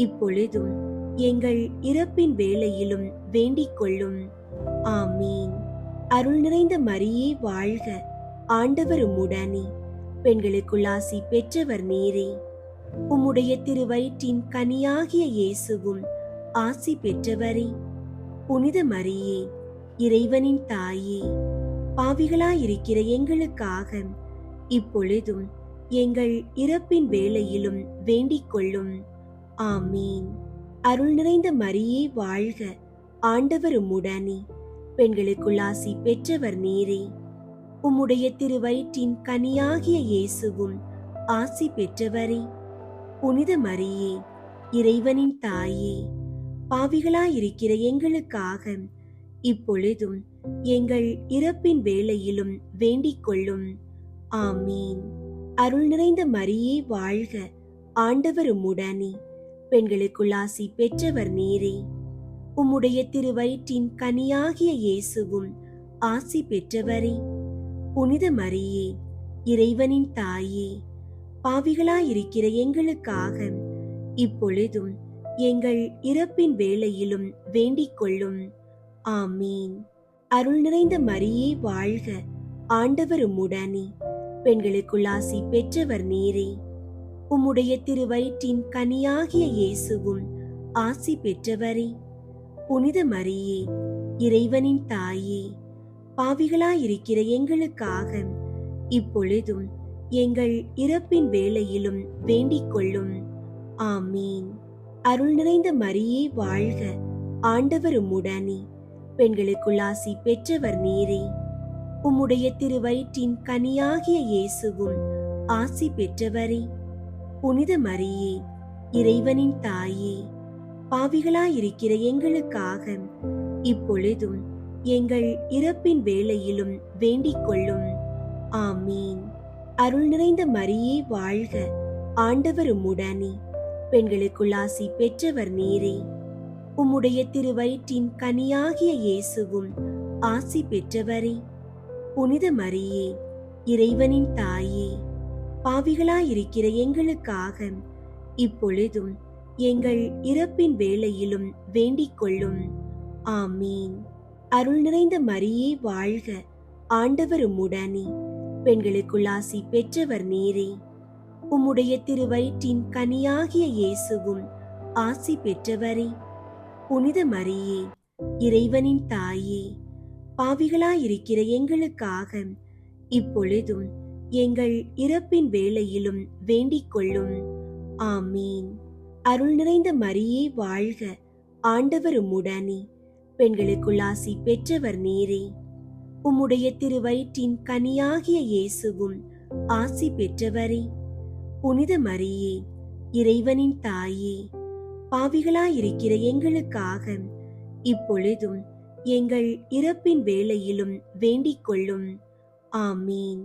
இப்பொழுதும் எங்கள் இறப்பின் வேளையிலும் வேண்டிக் கொள்ளும். ஆமீன். அருள் நிறைந்த மரியே வாழ்க, ஆண்டவர் உம்முடனே. பெண்களுக்குள் ஆசி பெற்றவர் நீரே. உம்முடைய திருவயிற்றின் கனியாகிய இயேசுவும் ஆசி பெற்றவரே. புனித மரியே, இறைவனின் தாயே, பாவிகளாயிருக்கிற எங்களுக்காக இப்பொழுதும் எங்கள் இறப்பின் வேளையிலும் வேண்டிக் கொள்ளும். ஆமீன். அருள் நிறைந்த மரியே வாழ்க, ஆண்டவர் உம்முடனே. பெண்களுக்குள் ஆசி பெற்றவர் நீரே. உம்முடைய திருவயிற்றின் கனியாகிய இயேசுவும் ஆசி பெற்றவரே. புனித மரியே, இறைவனின் தாயே, பாவிகளாயிருக்கிற எங்களுக்காக இப்பொழுதும் எங்கள் இறப்பின் வேளையிலும் வேண்டிக் கொள்ளும். ஆமீன். அருள் நிறைந்த மரியே வாழ்க, ஆண்டவர் உம்முடனே. பெண்களுக்குள் ஆசி பெற்றவர் நீரே. உம்முடைய திருவயிற்றின் கனியாகிய இயேசுவும் ஆசி பெற்றவரே. புனித மரியே, இறைவனின் தாயே, பாவிகளாயிருக்கிற எங்களுக்காக இப்பொழுதும் எங்கள் இறப்பின் வேளையிலும் வேண்டிக் கொள்ளும். ஆமீன். அருள் நிறைந்த மரியே வாழ்க, ஆண்டவர் உம்முடனே. பெண்களுக்குள் ஆசி பெற்றவர் நீரே. உம்முடைய திருவயிற்றின் கனியாகிய இயேசுவும் ஆசி பெற்றவரே. புனித மரியே, இறைவனின் தாயே, பாவிகளாயிருக்கிற எங்களுக்காக இப்பொழுதும் எங்கள் இறப்பின் வேளையிலும் வேண்டிக் கொள்ளும். ஆமீன். அருள் நிறைந்த மரியே வாழ்க, ஆண்டவர் உம்முடனே. பெண்களுக்குள் ஆசி பெற்றவர் நீரே. உம்முடைய திருவயிற்றின் கனியாகிய இயேசுவும் ஆசி பெற்றவரே. புனித மரியே, இறைவனின் தாயே, பாவிகளாயிருக்கிற எங்களுக்காக இப்பொழுதும் எங்கள் இறப்பின் வேளையிலும் வேண்டிக் கொள்ளும். ஆமீன். அருள் நிறைந்த மரியே வாழ்க, ஆண்டவர் உம்முடனே. பெண்களுக்குள் ஆசி பெற்றவர் நீரே. உம்முடைய திருவயிற்றின் கனியாகிய இயேசுவும் ஆசி பெற்றவரே. புனித மரியே, இறைவனின் தாயே, பாவிகளாயிருக்கிற எங்களுக்காக இப்பொழுதும் எங்கள் இறப்பின் வேளையிலும் வேண்டிக் கொள்ளும். ஆமீன். அருள் நிறைந்த மரியே வாழ்க, ஆண்டவர் உம்முடனே. பெண்களுக்குள் ஆசி பெற்றவர் நீரே. உம்முடைய திருவயிற்றின் கனியாகிய இயேசுவும் ஆசி பெற்றவரே, புனித மரியே, இறைவனின் தாயே, பாவிகளாயிருக்கிற எங்களுக்காக இப்பொழுதும் எங்கள் இறப்பின் வேளையிலும் வேண்டிக் கொள்ளும். ஆமீன். அருள் நிறைந்த மரியே வாழ்க, ஆண்டவர் உம்முடனே, பெண்களுக்குள் ஆசி பெற்றவர் நீரே. உம்முடைய திருவயிற்றின் கனியாகிய இயேசுவும் ஆசி பெற்றவரே. புனித மரியே, இறைவனின் தாயே, பாவிகளாயிருக்கிற எங்களுக்காக இப்பொழுதும் எங்கள் இறப்பின் வேளையிலும் வேண்டிக் கொள்ளும். ஆமீன்.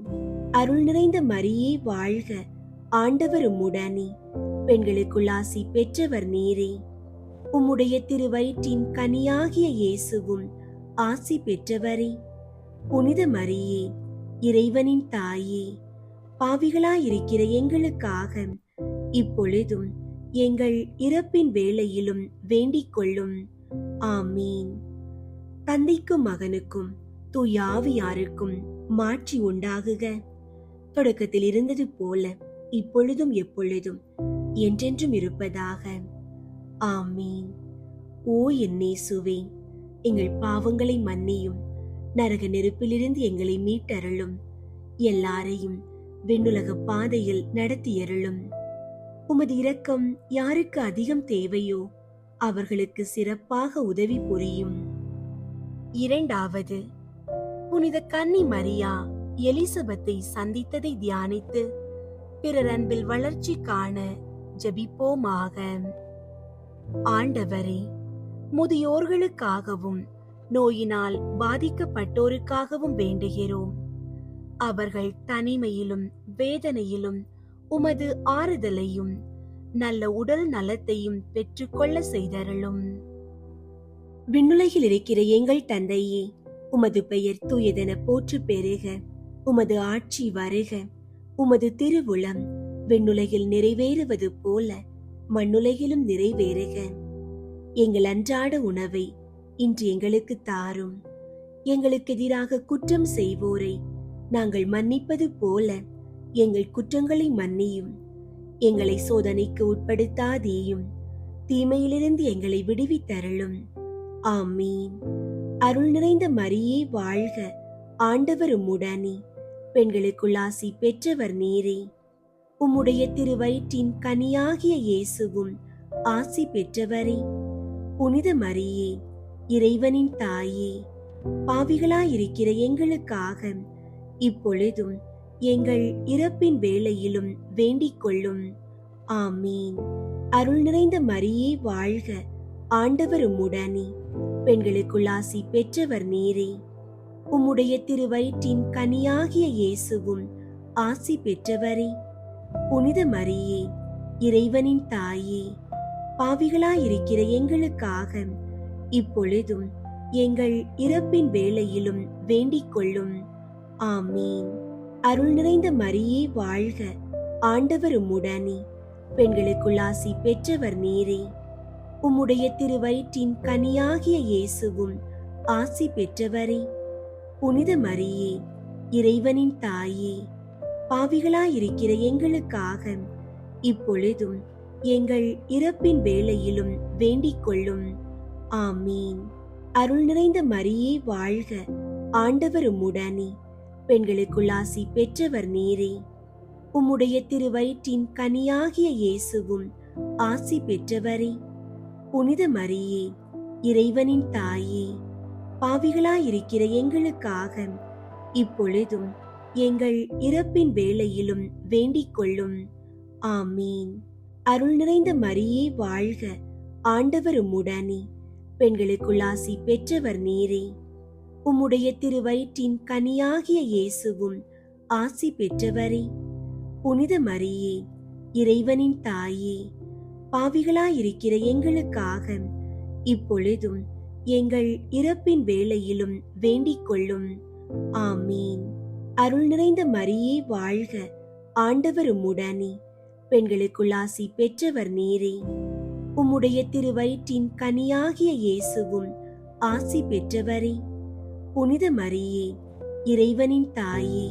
அருள் நிறைந்த மரியே வாழ்க, ஆண்டவர் உம்முடனே, பெண்களுக்குள் ஆசி பெற்றவர் நீரே. உம்முடைய திருவயிற்றின் கனியாகிய இயேசுவும் ஆசி பெற்றவரே. புனித மரியே, இறைவனின் தாயே, பாவிகளாயிருக்கிற எங்களுக்காக இப்பொழுதும் எங்கள் இறப்பின் வேளையிலும் வேண்டிக் கொள்ளும். ஆமீன். தந்தைக்கும் மகனுக்கும் தூய ஆவியாருக்கும் மாட்சி உண்டாகுக. தொடக்கத்தில் இருந்தது போல இப்பொழுதும் எப்பொழுதும் என்றென்றும் இருப்பதாக. ஆமீன். ஓ என் இயேசுவே, எங்கள் பாவங்களை மன்னியும், நரக நெருப்பிலிருந்து எங்களை மீட்டருளும், எல்லாரையும் விண்ணுலக பாதையில் நடத்தியருளும். உமது இரக்கம் யாருக்கு அதிகம் தேவையோ அவர்களுக்கு சிறப்பாக உதவி புரியும். இரண்டாவது, புனித கன்னி மரியா எலிசபெத்தை சந்தித்ததை தியானித்து பிறர் அன்பில் வளர்ச்சி காண ஜெபிப்போமாக. ஆண்டவரே, முதியோர்களுக்காகவும் நோயினால் பாதிக்கப்பட்டோருக்காகவும் வேண்டுகிறோம். அவர்கள் தனிமையிலும் வேதனையிலும் உமது ஆறுதலையும் நல்ல உடல் நலத்தையும் பெற்றுக்கொள்ள செய்தருளும். விண்ணுலகில் இருக்கிற எங்கள் தந்தையே, உமது பெயர் தூயதென போற்று பெறுக. உமது ஆட்சி வருக. உமது திருவுளம் விண்ணுலகில் நிறைவேறுவது போல மண்ணுலகிலும் நிறைவேறுக. எங்கள் அன்றாட உணவை இன்று எங்களுக்கு தாரும். எங்களுக்கு எதிராக குற்றம் செய்வோரை நாங்கள் மன்னிப்பது போல எங்கள் குற்றங்களை மன்னியும். எங்களை சோதனைக்கு உட்படுத்தாதேயும், தீமையிலிருந்து எங்களை விடுவித்தருளும். ஆமீன். அருள் நிறைந்த மரியே வாழ்க, ஆண்டவர் உம்முடனே, பெண்களுக்குள் ஆசி பெற்றவர் நீரே. உம்முடைய திருவயிற்றின் கனியாகிய இயேசுவும் ஆசி பெற்றவரே. புனித மரியே, இறைவனின் தாயே, பாவிகளாயிருக்கிற எங்களுக்காக இப்பொழுதும் எங்கள் இறப்பின் வேளையிலும் வேண்டிக் கொள்ளும். ஆமீன். அருள் நிறைந்த மரியே வாழ்க, ஆண்டவர் உம்முடனே, பெண்களுக்குள் ஆசி பெற்றவர் நீரே. உம்முடைய திருவயிற்றின் கனியாகிய இயேசுவும் ஆசி பெற்றவரே. புனித மரியே, இறைவனின் தாயே, பாவிகளாயிருக்கிற எங்களுக்காக இப்பொழுதும் எங்கள் இறப்பின் வேளையிலும் வேண்டிக் கொள்ளும். ஆமீன். அருள் நிறைந்த மரியே வாழ்க, ஆண்டவர் உம்முடனே, பெண்களுக்குள் ஆசி பெற்றவர் நீரே. உம்முடைய திருவயிற்றின் கனியாகிய இயேசுவும் ஆசி பெற்றவரே. புனித மரியே, இறைவனின் தாயே, பாவிகளாயிருக்கிற எங்களுக்காக இப்பொழுதும் எங்கள் இறப்பின் வேளையிலும் வேண்டிக் கொள்ளும். ஆமீன். அருள் நிறைந்த மரியே வாழ்க, ஆண்டவர் உம்முடனே, பெண்களுக்குள் ஆசி பெற்றவர் நீரே. உம்முடைய திருவயிற்றின் கனியாகிய இயேசுவும் ஆசி பெற்றவரே. புனித மரியே, இறைவனின் தாயே, பாவிகளாயிருக்கிற எங்களுக்காக இப்பொழுதும் எங்கள் இறப்பின் வேளையிலும் வேண்டிக் கொள்ளும். ஆமீன். அருள் நிறைந்த மரியே வாழ்க, ஆண்டவர் உம்முடனே, பெண்களுக்குள் ஆசி பெற்றவர் நீரே. உம்முடைய திருவயிற்றின் கனியாகிய இயேசுவும் ஆசி பெற்றவரே. புனித மரியே, இறைவனின் தாயே, பாவிகளாயிருக்கிற எங்களுக்காக இப்பொழுதும் எங்கள் இறப்பின் வேளையிலும் வேண்டிக் கொள்ளும். ஆமீன். அருள் நிறைந்த மரியே வாழ்க, ஆண்டவர் உம்முடனே, பெண்களுக்குள் ஆசி பெற்றவர் நீரே. உம்முடைய திருவயிற்றின் கனியாகிய இயேசுவும் ஆசி பெற்றவரே. புனித மரியே, இறைவனின் தாயே,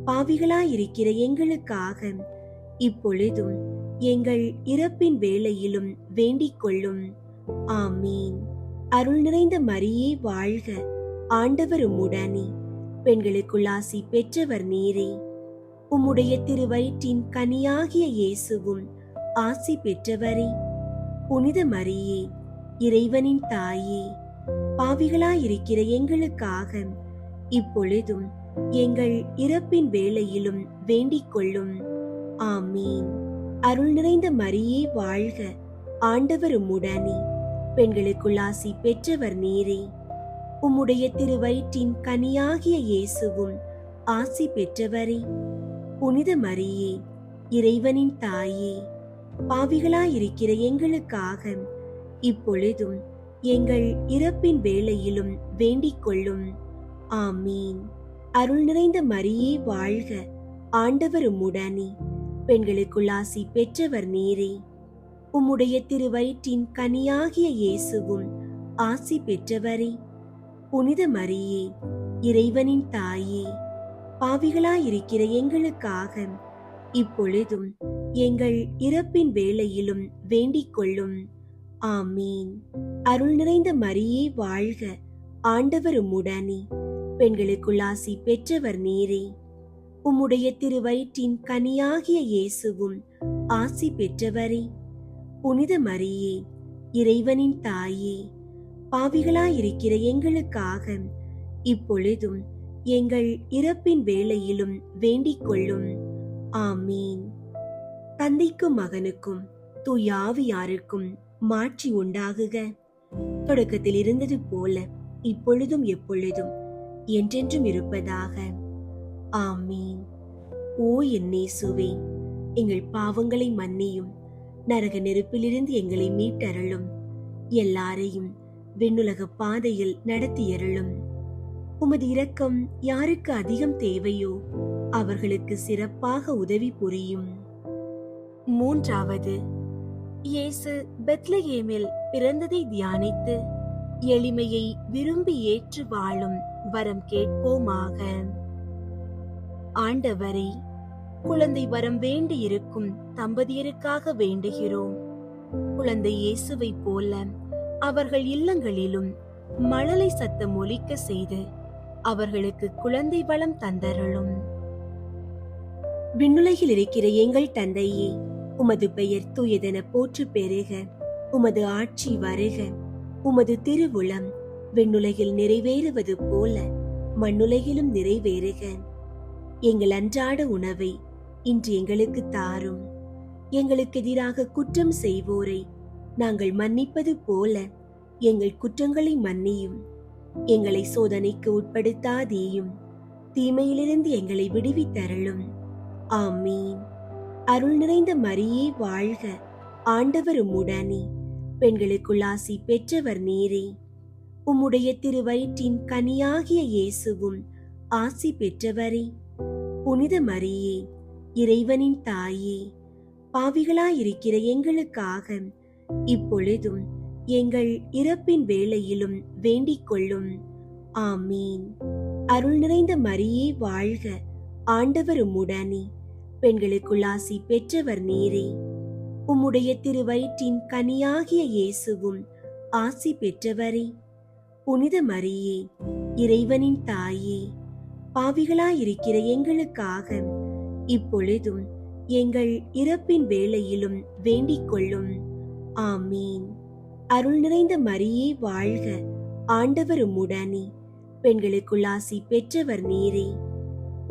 பாவிகளாயிருக்கிற எங்களுக்காக இப்பொழுதும் எங்கள் இறப்பின் வேளையிலும் வேண்டிக் கொள்ளும். ஆமீன். அருள் நிறைந்த மரியே வாழ்க, ஆண்டவர் உம்முடனே, பெண்களுக்குள் ஆசி பெற்றவர் நீரே. உம்முடைய திருவயிற்றின் கனியாகிய இயேசுவும் ஆசி பெற்றவரே. புனித மரியே, இறைவனின் தாயே, பாவிகளாயிருக்கிற எங்களுக்காக இப்பொழுதும் எங்கள் இறப்பின் வேளையிலும் வேண்டிக் கொள்ளும். ஆமீன். அருள் நிறைந்த மரியே வாழ்க, ஆண்டவர் உம்முடனே, பெண்களுக்குள் ஆசி பெற்றவர் நீரே. உம்முடைய திருவயிற்றின் கனியாகிய இயேசுவும் ஆசி பெற்றவரே. புனித மரியே, இறைவனின் தாயே, பாவிகளாயிருக்கிற எங்களுக்காக இப்பொழுதும் எங்கள் இறப்பின் வேளையிலும் வேண்டிக் கொள்ளும். ஆமீன். அருள் நிறைந்த மரியே வாழ்க, ஆண்டவர் உம்முடனே, பெண்களுக்குள் ஆசி பெற்றவர் நீரே. உம்முடைய திருவயிற்றின் கனியாகிய இயேசுவும் ஆசி பெற்றவரே. புனித மரியே, இறைவனின் தாயே, பாவிகளாயிருக்கிற எங்களுக்காக இப்பொழுதும் எங்கள் இறப்பின் வேளையிலும் வேண்டிக் கொள்ளும். ஆமீன். அருள் நிறைந்த மரியே வாழ்க, ஆண்டவர் உம்முடனே, பெண்களுக்குள் ஆசி பெற்றவர் நீரே. உம்முடைய திருவயிற்றின் கனியாகிய இயேசுவும் ஆசி பெற்றவரே. புனித மரியே, இறைவனின் தாயே, பாவிகளாயிருக்கிற எங்களுக்காக இப்பொழுதும் எங்கள் இறப்பின் வேளையிலும் வேண்டிக் கொள்ளும். ஆமீன். தந்தைக்கும் மகனுக்கும் தூய ஆவியாருக்கும் மாட்சி உண்டாகுக. தொடக்கத்தில் இருந்தது போல இப்பொழுதும் எப்பொழுதும் என்றென்றும் இருப்பதாக. ஆமீன். ஓ என் இயேசுவே, எங்கள் பாவங்களை மன்னியும், நரக நெருப்பிலிருந்து எங்களை மீட்டருளும், எல்லாரையும் விண்ணுலக பாதையில் நடத்தியருளும். உமது இரக்கம் யாருக்கு அதிகம் தேவையோ அவர்களுக்கு சிறப்பாக உதவி புரியும். மூன்றாவது, இயேசு பெத்லகேமில் பிறந்ததை தியானித்து எளிமையை விரும்பி ஏற்று வாழும் வரம் கேட்போமாக. ஆண்டவரே, குழந்தை வரம் வேண்டி இருக்கும் தம்பதியருக்காக வேண்டுகிறோம். குழந்தை இயேசுவை போல அவர்கள் இல்லங்களிலும் மழலை சத்தம் ஒலிக்க செய்து அவர்களுக்கு குழந்தை வளம் தந்தருளும். விண்ணுலகில் இருக்கிற எங்கள் தந்தையே, உமது பெயர் தூயதென போற்று பெறுக. உமது ஆட்சி வருக. உமது திருவுளம் விண்ணுலகில் நிறைவேறுவது போல மண்ணுலகிலும் நிறைவேறுக. எங்கள் அன்றாட உணவை இன்று எங்களுக்கு தாரும். எங்களுக்கு எதிராக குற்றம் செய்வோரை நாங்கள் மன்னிப்பது போல எங்கள் குற்றங்களை மன்னியும். எங்களை சோதனைக்கு உட்படுத்தாதேயும், தீமையிலிருந்து எங்களை விடுவித்தருளும். ஆமீன். அருள் நிறைந்த மரியே வாழ்க, ஆண்டவர் உம்முடனே, பெண்களுக்குள் ஆசி பெற்றவர் நீரே. உம்முடைய திருவயிற்றின் கனியாகிய இயேசுவும் ஆசி பெற்றவரே. புனித மரியே, இறைவனின் தாயே, பாவிகளாயிருக்கிற எங்களுக்காக இப்பொழுதும் எங்கள் இறப்பின் வேளையிலும் வேண்டிக் கொள்ளும். ஆமீன். அருள் நிறைந்த மரியே வாழ்க, ஆண்டவர் உம்முடனே, பெண்களுக்குள் ஆசி பெற்றவர் நீரே. உம்முடைய திருவயிற்றின் கனியாகிய இயேசுவும் ஆசி பெற்றவரே. புனித மரியே, இறைவனின் தாயே, பாவிகளாயிருக்கிற எங்களுக்காக இப்பொழுதும் எங்கள் இறப்பின் வேளையிலும் வேண்டிக் கொள்ளும். ஆமீன். அருள் நிறைந்த மரியே வாழ்க, ஆண்டவர் உம்முடனே, பெண்களுக்குள் ஆசி பெற்றவர் நீரே.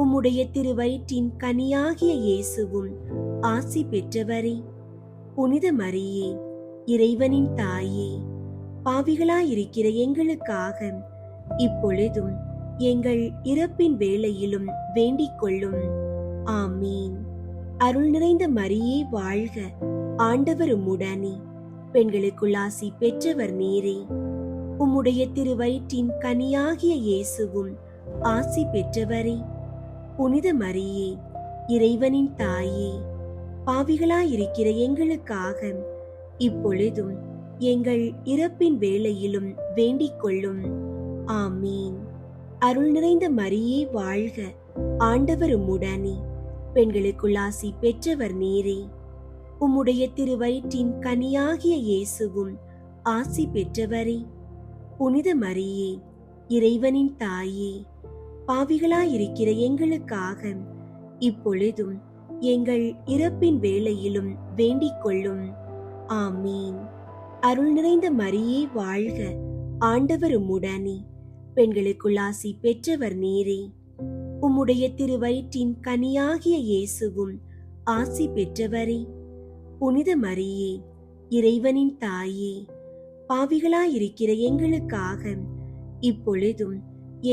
உம்முடைய திருவயிற்றின் கனியாகிய இயேசுவும் ஆசி பெற்றவரே. புனித மரியே, இறைவனின் தாயே, பாவிகளாயிருக்கிற எங்களுக்காக இப்பொழுதும் எங்கள் இறப்பின் வேளையிலும் வேண்டிக் கொள்ளும். ஆமீன். அருள் நிறைந்த மரியே வாழ்க, ஆண்டவர் உம்முடனே, பெண்களுக்குள் ஆசி பெற்றவர் நீரே. உம்முடைய திருவயிற்றின் கனியாகிய இயேசுவும் ஆசி பெற்றவரே. புனித மரியே, இறைவனின் தாயே, பாவிகளாயிருக்கிற எங்களுக்காக இப்பொழுதும் எங்கள் இறப்பின் வேளையிலும் வேண்டிக் கொள்ளும். ஆமீன். அருள் நிறைந்த மரியே வாழ்க, ஆண்டவர் உம்முடனே, பெண்களுக்குள் ஆசி பெற்றவர் நீரே. உம்முடைய திருவயிற்றின் கனியாகிய இயேசுவும் ஆசி பெற்றவரே. புனித மரியே, இறைவனின் தாயே, பாவிகளாயிருக்கிற எங்களுக்காக இப்பொழுதும் எங்கள் இறப்பின் வேளையிலும் வேண்டிக் கொள்ளும். ஆமீன். அருள் நிறைந்த மரியே வாழ்க, ஆண்டவர் உம்முடனே, பெண்களுக்குள் ஆசி பெற்றவர் நீரே. உம்முடைய திருவயிற்றின் கனியாகிய இயேசுவும் ஆசி பெற்றவரே. புனித மரியே, இறைவனின் தாயே, பாவிகளாயிருக்கிற எங்களுக்காக இப்பொழுதும்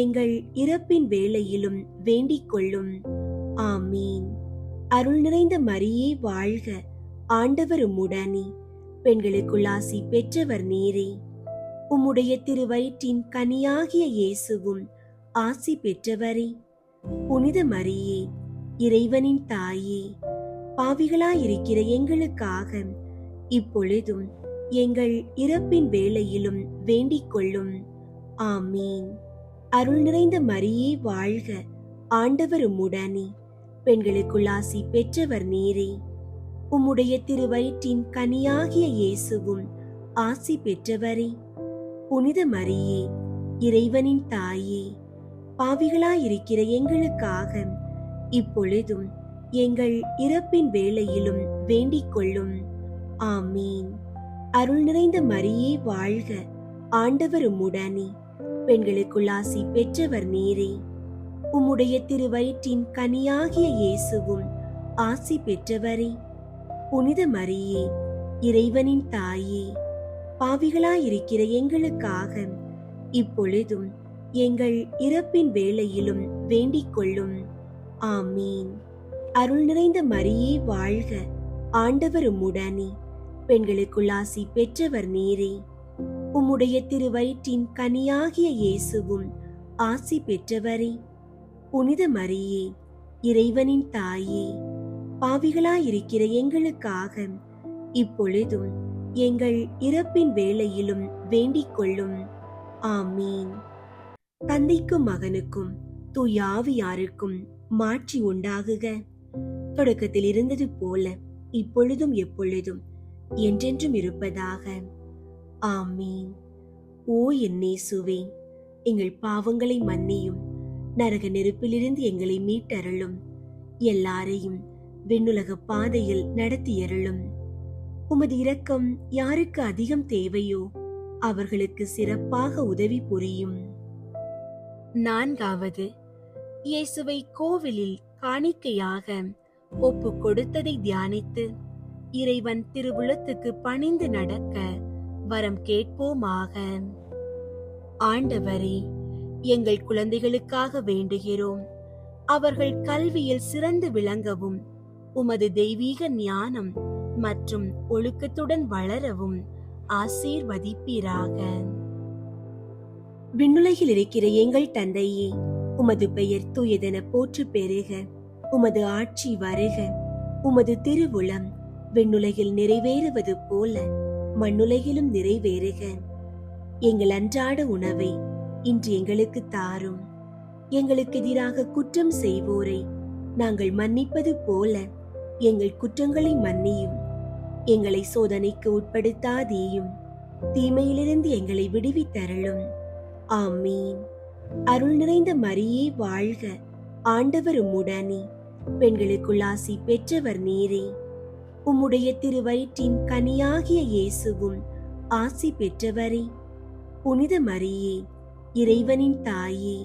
எங்கள் இறப்பின் வேளையிலும் வேண்டிக் கொள்ளும். ஆமீன். அருள் நிறைந்த மரியே வாழ்க, ஆண்டவர் உம்முடனே, பெண்களுக்குள் ஆசி பெற்றவர் நீரே. உம்முடைய திருவயிற்றின் கனியாகிய இயேசுவும் ஆசி பெற்றவரே. புனித மரியே, இறைவனின் தாயே, பாவிகளாயிருக்கிற எங்களுக்காக இப்பொழுதும் எங்கள் இறப்பின் வேளையிலும் வேண்டிக் கொள்ளும். ஆமீன். அருள் நிறைந்த மரியே வாழ்க, ஆண்டவர் உம்முடனே, பெண்களுக்குள் ஆசி பெற்றவர் நீரே. உம்முடைய திருவயிற்றின் கனியாகிய இயேசுவும் ஆசி பெற்றவரே. புனித மரியே, இறைவனின் தாயே, பாவிகளாயிருக்கிற எங்களுக்காக இப்பொழுதும் எங்கள் இறப்பின் வேளையிலும் வேண்டிக் கொள்ளும். ஆமீன். அருள் நிறைந்த மரியே வாழ்க, ஆண்டவர் உம்முடனே, பெண்களுக்குள் ஆசி பெற்றவர் நீரே. உம்முடைய திருவயிற்றின் கனியாகிய இயேசுவும் ஆசி பெற்றவரே. புனித மரியே, இறைவனின் தாயே, பாவிகளாயிருக்கிற எங்களுக்காக இப்பொழுதும் எங்கள் இறப்பின் வேளையிலும் வேண்டிக் கொள்ளும். ஆமீன். அருள் நிறைந்த மரியே வாழ்க, ஆண்டவர் உம்முடனே, பெண்களுக்குள் ஆசி பெற்றவர் நீரே. உம்முடைய திருவயிற்றின் கனியாகிய இயேசுவும் ஆசி பெற்றவரே. புனித மரியே, இறைவனின் தாயே, பாவிகளாயிருக்கிற எங்களுக்காக இப்பொழுதும் எங்கள் இறப்பின் வேளையிலும் வேண்டிக் கொள்ளும். ஆமீன். தந்தைக்கும் மகனுக்கும் தூய ஆவியாருக்கும் மாட்சி உண்டாகுக. தொடக்கத்தில் இருந்தது போல இப்பொழுதும் எப்பொழுதும் என்றென்றும் இருப்பதாக. ஆமீன். ஓ என் இயேசுவே, எங்கள் பாவங்களை மன்னியும், நரக நெருப்பிலிருந்து எங்களை மீட்டருளும், எல்லாரையும் விண்ணுலக பாதையில் நடத்தியருளும். உமது இரக்கம் யாருக்கு அதிகம் தேவையோ அவர்களுக்கு சிறப்பாக உதவி புரியும். 4வது, இயேசுவை கோவிலில் காணிக்கையாக ஒப்பு கொடுத்ததை தியானித்து இறைவன் திருவுளத்துக்கு பணிந்து நடக்க வரம் கேட்போமாக. ஆண்டவரே, எங்கள் குழந்தைகளுக்காக வேண்டுகிறோம். அவர்கள் கல்வியில் சிறந்து விளங்கவும் உமது தெய்வீக ஞானம் மற்றும் ஒழுக்கத்துடன் வளரவும் ஆசீர்வதிப்பீராக. விண்ணுலகில் இருக்கிற எங்கள் தந்தையே, உமது பெயர் தூயதென போற்று பெறுக. உமது ஆட்சி வருக. உமது திருவுளம் விண்ணுலகில் நிறைவேறுவது போல மண்ணுலகிலும் நிறைவேறுக. எங்கள் அன்றாட உணவை இன்று எங்களுக்கு தாரும். எங்களுக்கு எதிராக குற்றம் செய்வோரை நாங்கள் மன்னிப்பது போல எங்கள் குற்றங்களை மன்னியும். எங்களை சோதனைக்கு உட்படுத்தாதேயும், தீமையிலிருந்து எங்களை விடுவித்தருளும். ஆமீன். அருள் நிறைந்த மரியே வாழ்க, ஆண்டவர் உம்முடனே, பெண்களுக்குள் ஆசி பெற்றவர் நீரே. உம்முடைய திருவயிற்றின் கனியாகிய இயேசுவும் ஆசி பெற்றவரே. புனித மரியே, இறைவனின் தாயே,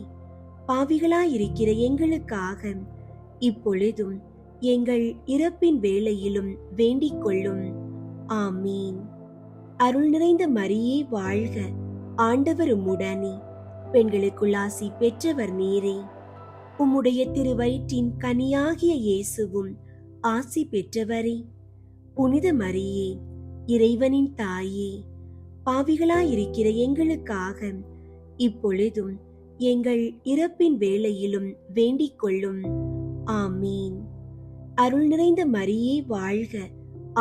பாவிகளாயிருக்கிற எங்களுக்காக இப்பொழுதும் எங்கள் இறப்பின் வேளையிலும் வேண்டிக் கொள்ளும். ஆமீன். அருள் நிறைந்த மரியே வாழ்க, ஆண்டவர் உம்முடனே, பெண்களுக்குள் ஆசி பெற்றவர் நீரே. உம்முடைய திருவயிற்றின் கனியாகிய இயேசுவும் ஆசி பெற்றவரே. புனித மரியே, இறைவனின் தாயே, பாவிகளாயிருக்கிற எங்களுக்காக இப்பொழுதும் எங்கள் இறப்பின் வேளையிலும் வேண்டிக் கொள்ளும். ஆமீன். அருள் நிறைந்த மரியே வாழ்க,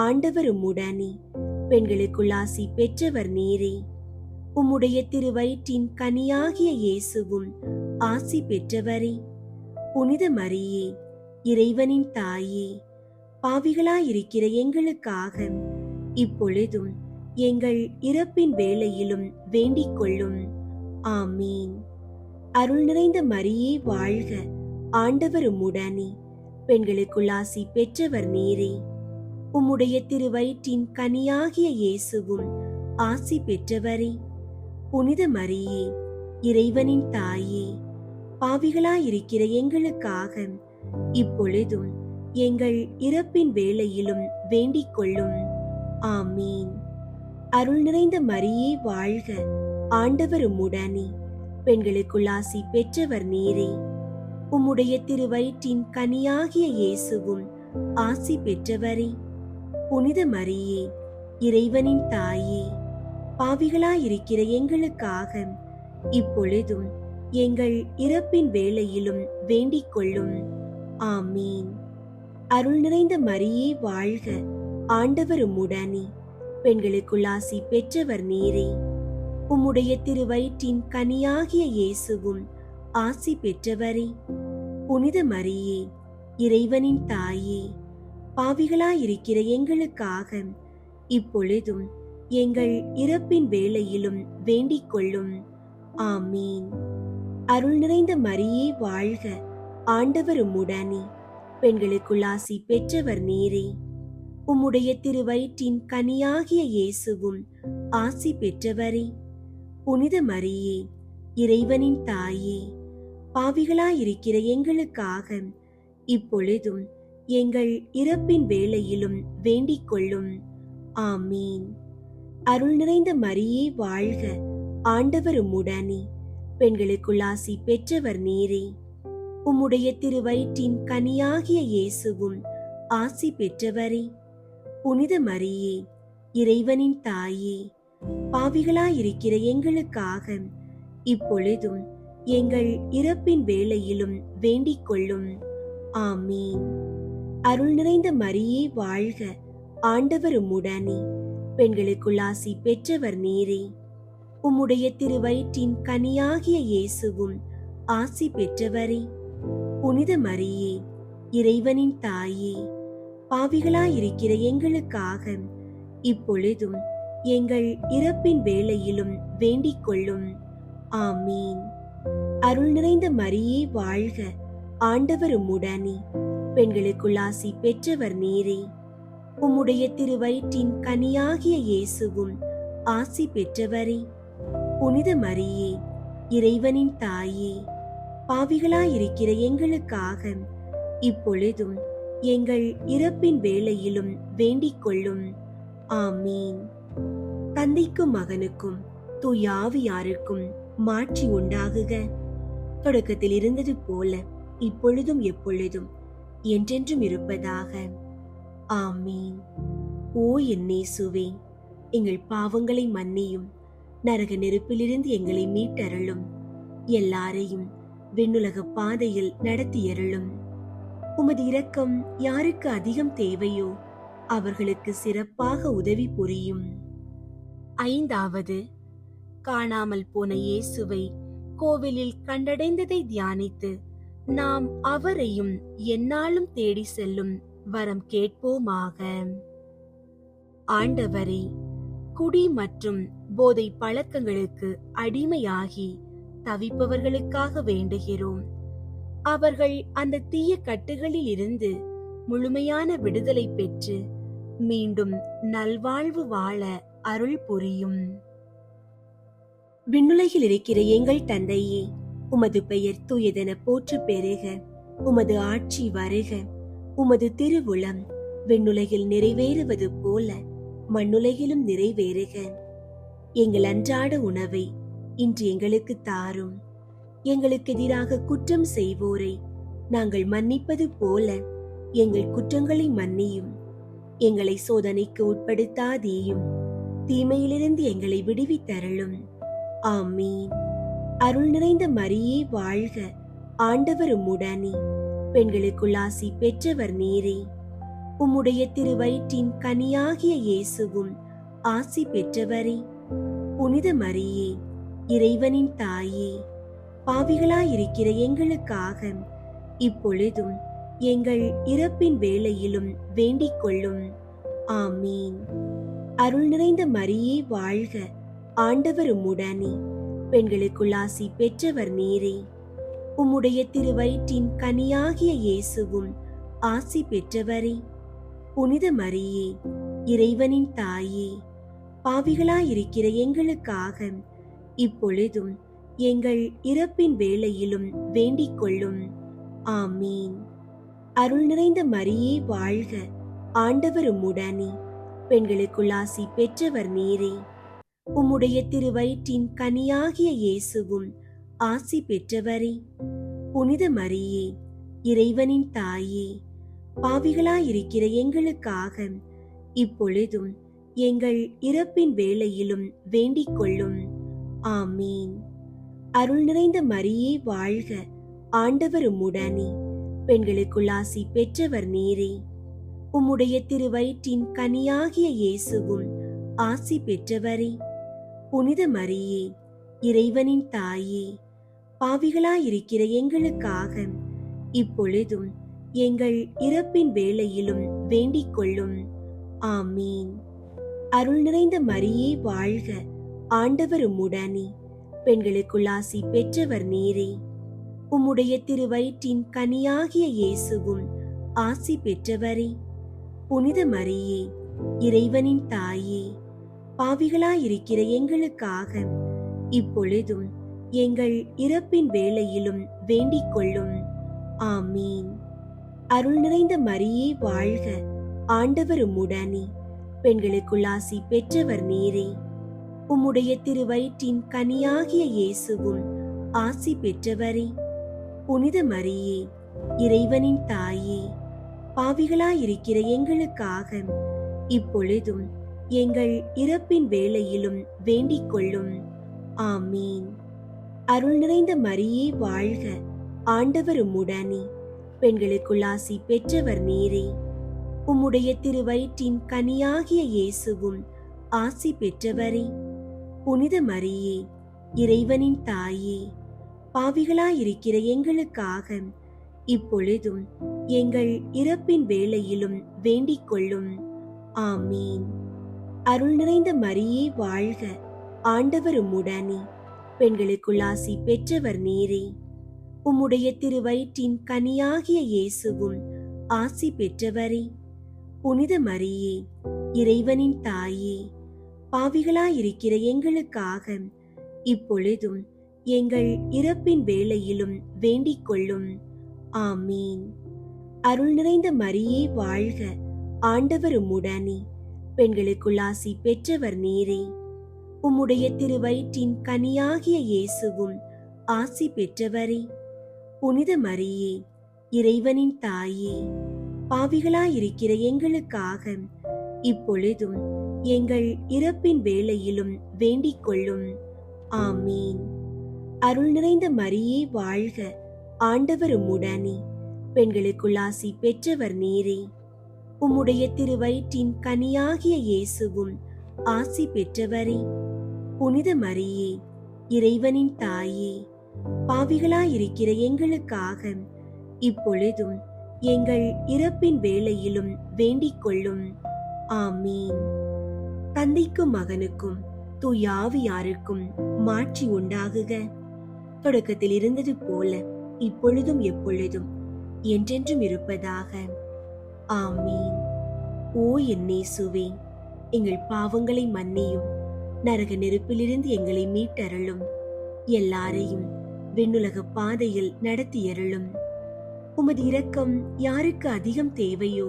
ஆண்டவர் உம்முடனே, பெண்களுக்குள் ஆசி பெற்றவர் நீரே. உம்முடைய திருவயிற்றின் கனியாகிய இயேசுவும் ஆசி பெற்றவரே. புனித மரியே, இறைவனின் தாயே, பாவிகளாயிருக்கிற எங்களுக்காக இப்பொழுதும் எங்கள் இறப்பின் வேளையிலும் வேண்டிக் கொள்ளும். ஆமீன். அருள் நிறைந்த மரியே வாழ்க, ஆண்டவர் உம்முடனே, பெண்களுக்குள் ஆசி பெற்றவர் நீரே. உம்முடைய திருவயிற்றின் கனியாகிய இயேசுவும் ஆசி பெற்றவரே. புனித மரியே, இறைவனின் தாயே, பாவிகளாயிருக்கிற எங்களுக்காக இப்பொழுதும் எங்கள் இறப்பின் வேளையிலும் வேண்டிக் கொள்ளும். ஆமீன். அருள் நிறைந்த மரியே வாழ்க, ஆண்டவர் உம்முடனே, பெண்களுக்குள் ஆசி பெற்றவர் நீரே. உம்முடைய திருவயிற்றின் கனியாகிய இயேசுவும் ஆசி பெற்றவரே. புனித மரியே, இறைவனின் தாயே, பாவிகளாயிருக்கிற எங்களுக்காக இப்பொழுதும் எங்கள் இறப்பின் வேளையிலும் வேண்டிக் கொள்ளும். ஆமீன். அருள் நிறைந்த மரியே வாழ்க, ஆண்டவர் உம்முடனே, பெண்களுக்குள் ஆசி பெற்றவர் நீரே. உம்முடைய திருவயிற்றின் கனியாகிய இயேசுவும் ஆசி பெற்றவரே. புனித மரியே, இறைவனின் தாயே, பாவிகளாயிருக்கிற எங்களுக்காக இப்பொழுதும் எங்கள் இறப்பின் வேளையிலும் வேண்டிக் கொள்ளும். ஆமீன். அருள் நிறைந்த மரியே வாழ்க, ஆண்டவர் உம்முடனே, பெண்களுக்குள் ஆசி பெற்றவர் நீரே. உம்முடைய திருவயிற்றின் கனியாகிய இயேசுவும் ஆசி பெற்றவரே. புனித மரியே, இறைவனின் தாயே, பாவிகளாயிருக்கிற எங்களுக்காக இப்பொழுதும் எங்கள் இறப்பின் வேளையிலும் வேண்டிக் கொள்ளும். ஆமீன். அருள் நிறைந்த மரியே வாழ்க, ஆண்டவர் உம்முடனே, பெண்களுக்குள் ஆசி பெற்றவர் நீரே. உம்முடைய திருவயிற்றின் கனியாகிய இயேசுவும் ஆசி பெற்றவரே. புனித மரியே, இறைவனின் தாயே, பாவிகளாயிருக்கிற எங்களுக்காக இப்பொழுதும் எங்கள் இறப்பின் வேளையிலும் வேண்டிக் கொள்ளும். ஆமீன். அருள் நிறைந்த மரியே வாழ்க, ஆண்டவர் உம்முடனே, பெண்களுக்குள் ஆசி பெற்றவர் நீரே. உம்முடைய திருவயிற்றின் கனியாகிய இயேசுவும் ஆசி பெற்றவரே. புனித மரியே, இறைவனின் தாயே, பாவிகளாயிருக்கிற எங்களுக்காக இப்பொழுதும் எங்கள் இறப்பின் வேளையிலும் வேண்டிக் கொள்ளும். ஆமீன். அருள் நிறைந்த மரியே வாழ்க, ஆண்டவர் உம்முடனே, பெண்களுக்குள் ஆசி பெற்றவர் நீரே. உம்முடைய திருவயிற்றின் கனியாகிய இயேசுவும் ஆசி பெற்றவரே. புனித மரியே, இறைவனின் தாயே, பாவிகளாயிருக்கிற எங்களுக்காக இப்பொழுதும் எங்கள் இறப்பின் வேளையிலும் வேண்டிக் கொள்ளும். ஆமீன். தந்தைக்கும் மகனுக்கும் தூய ஆவியாருக்கும் மாட்சி உண்டாகுக. தொடக்கத்தில் இருந்தது போல இப்பொழுதும் எப்பொழுதும் என்றென்றும் இருப்பதாக. ஆமீன். ஓ என் இயேசுவே, எங்கள் பாவங்களை மன்னியும், நரக நெருப்பிலிருந்து எங்களை மீட்டருளும், எல்லாரையும் விண்ணுலக பாதையில் நடத்தியருளும். உமது இரக்கம் யாருக்கு அதிகம் தேவையோ அவர்களுக்கு சிறப்பாக உதவி புரியும். ஐந்தாவது, காணாமல் போன இயேசுவை கோவிலில் கண்டடைந்ததை தியானித்து நாம் அவரையும் எந்நாளும் தேடி செல்லும் வரம் கேட்போமாக. ஆண்டவரே, குடி மற்றும் போதை பழக்கங்களுக்கு அடிமையாகி தவிப்பவர்களுக்காக வேண்டுகிறோம். அவர்கள் அந்த தீய கட்டுகளில் இருந்து முழுமையான விடுதலை பெற்று மீண்டும் நல்வாழ்வு வாழ அருள் புரியும். விண்ணுலகில் இருக்கிற எங்கள் தந்தையே, உமது பெயர் தூயதென போற்று பெறுக. உமது ஆட்சி வருக. உமது திருவுளம் விண்ணுலகில் நிறைவேறுவது போல மண்ணுலகிலும் நிறைவேறுக. எங்கள் அன்றாட உணவை இன்று எங்களுக்கு தாரும். எங்களுக்கு எதிராக குற்றம் செய்வோரை நாங்கள் மன்னிப்பது போல எங்கள் குற்றங்களை மன்னியும். எங்களை சோதனைக்கு உட்படுத்தாதேயும், தீமையிலிருந்து எங்களை விடுவித்தருளும். ஆமீன். அருள் நிறைந்த மரியே வாழ்க, ஆண்டவர் உம்முடனே, பெண்களுக்குள் ஆசி பெற்றவர் நீரே. உம்முடைய திருவயிற்றின் கனியாகிய இயேசுவும் ஆசி பெற்றவரே. புனித மரியே, இறைவனின் தாயே, பாவிகளாயிருக்கிற எங்களுக்காக இப்பொழுதும் எங்கள் இறப்பின் வேளையிலும் வேண்டிக் கொள்ளும். ஆமீன். அருள் நிறைந்த மரியே வாழ்க, ஆண்டவர் உம்முடனே, பெண்களுக்குள் ஆசி பெற்றவர் நீரே. உம்முடைய திருவயிற்றின் கனியாகிய இயேசுவும் ஆசி பெற்றவரே. புனித மரியே, இறைவனின் தாயே, பாவிகளாயிருக்கிற எங்களுக்காக இப்பொழுதும் எங்கள் இறப்பின் வேளையிலும் வேண்டிக் கொள்ளும். ஆமீன். அருள் நிறைந்த மரியே வாழ்க, ஆண்டவர் உம்முடனே, பெண்களுக்குள் ஆசி பெற்றவர் நீரே. உம்முடைய திருவயிற்றின் கனியாகிய இயேசுவும் ஆசி பெற்றவரே. புனித மரியே, இறைவனின் தாயே, பாவிகளாயிருக்கிற எங்களுக்காக இப்பொழுதும் எங்கள் இறப்பின் வேளையிலும் வேண்டிக் கொள்ளும். ஆமீன். அருள் நிறைந்த மரியே வாழ்க, ஆண்டவர் உம்முடனே, பெண்களுக்குள் ஆசி பெற்றவர் நீரே. உம்முடைய திருவயிற்றின் கனியாகிய இயேசுவும் ஆசி பெற்றவரே. புனித மரியே, இறைவனின் தாயே, பாவிகளாயிருக்கிற எங்களுக்காக இப்பொழுதும் எங்கள் இறப்பின் வேளையிலும் வேண்டிக் கொள்ளும். ஆமீன். அருள் நிறைந்த மரியே வாழ்க, ஆண்டவர் உம்முடனே, பெண்களுக்குள் ஆசி பெற்றவர் நீரே. உம்முடைய திருவயிற்றின் கனியாகிய இயேசுவும் ஆசி பெற்றவரே. புனித மரியே, இறைவனின் தாயே, பாவிகளாயிருக்கிற எங்களுக்காக இப்பொழுதும் எங்கள் இறப்பின் வேளையிலும் வேண்டிக் கொள்ளும். ஆமீன். அருள் நிறைந்த மரியே வாழ்க, ஆண்டவர் உம்முடனே, பெண்களுக்குள் ஆசி பெற்றவர் நீரே. உம்முடைய திருவயிற்றின் கனியாகிய இயேசுவும் ஆசி பெற்றவரே. புனித மரியே, இறைவனின் தாயே, பாவிகளாயிருக்கிற எங்களுக்காக இப்பொழுதும் எங்கள் இறப்பின் வேளையிலும் வேண்டிக் கொள்ளும். ஆமீன். அருள் நிறைந்த மரியே வாழ்க, ஆண்டவர் உம்முடனே, பெண்களுக்குள் ஆசி பெற்றவர் நீரே. உம்முடைய திருவயிற்றின் கனியாகிய இயேசுவும் ஆசி பெற்றவரே. புனித மரியே, இறைவனின் தாயே, பாவிகளாயிருக்கிற எங்களுக்காக இப்பொழுதும் எங்கள் இறப்பின் வேளையிலும் வேண்டிக் கொள்ளும். ஆமீன். அருள் நிறைந்த மரியே வாழ்க, ஆண்டவர் உம்முடனே, பெண்களுக்குள் ஆசி பெற்றவர் நீரே. உம்முடைய திருவயிற்றின் கனியாகிய இயேசுவும் ஆசி பெற்றவரே. புனித மரியே, இறைவனின் தாயே, பாவிகளாயிருக்கிற எங்களுக்காக இப்பொழுதும் எங்கள் இறப்பின் வேளையிலும் வேண்டிக் கொள்ளும். ஆமீன். அருள் நிறைந்த மரியே வாழ்க, ஆண்டவர் உம்முடனே, பெண்களுக்குள் ஆசி பெற்றவர் நீரே. உம்முடைய திருவயிற்றின் கனியாகிய இயேசுவும் ஆசி பெற்றவரே. புனித மரியே, இறைவனின் தாயே, பாவிகளாயிருக்கிற எங்களுக்காக இப்பொழுதும் எங்கள் இறப்பின் வேளையிலும் வேண்டிக் கொள்ளும். ஆமீன். அருள் நிறைந்த மரியே வாழ்க, ஆண்டவர் உம்முடனே, பெண்களுக்குள் ஆசி பெற்றவர் நீரே. உம்முடைய திருவயிற்றின் கனியாகிய இயேசுவும் ஆசி பெற்றவரே. புனித மரியே, இறைவனின் தாயே, பாவிகளாயிருக்கிற எங்களுக்காக இப்பொழுதும் எங்கள் இறப்பின் வேளையிலும் வேண்டிக் கொள்ளும். ஆமீன். தந்தைக்கும் மகனுக்கும் தூய ஆவியாருக்கும் மாட்சி உண்டாகுக. தொடக்கத்தில் இருந்தது போல இப்பொழுதும் எப்பொழுதும் என்றென்றும் இருப்பதாக. ஆமீன். ஓ என் இயேசுவே, எங்கள் பாவங்களை மன்னியும், நரக நெருப்பிலிருந்து எங்களை மீட்டருளும், எல்லாரையும் விண்ணுலக பாதையில் நடத்தியருளும். உமது இரக்கம் யாருக்கு அதிகம் தேவையோ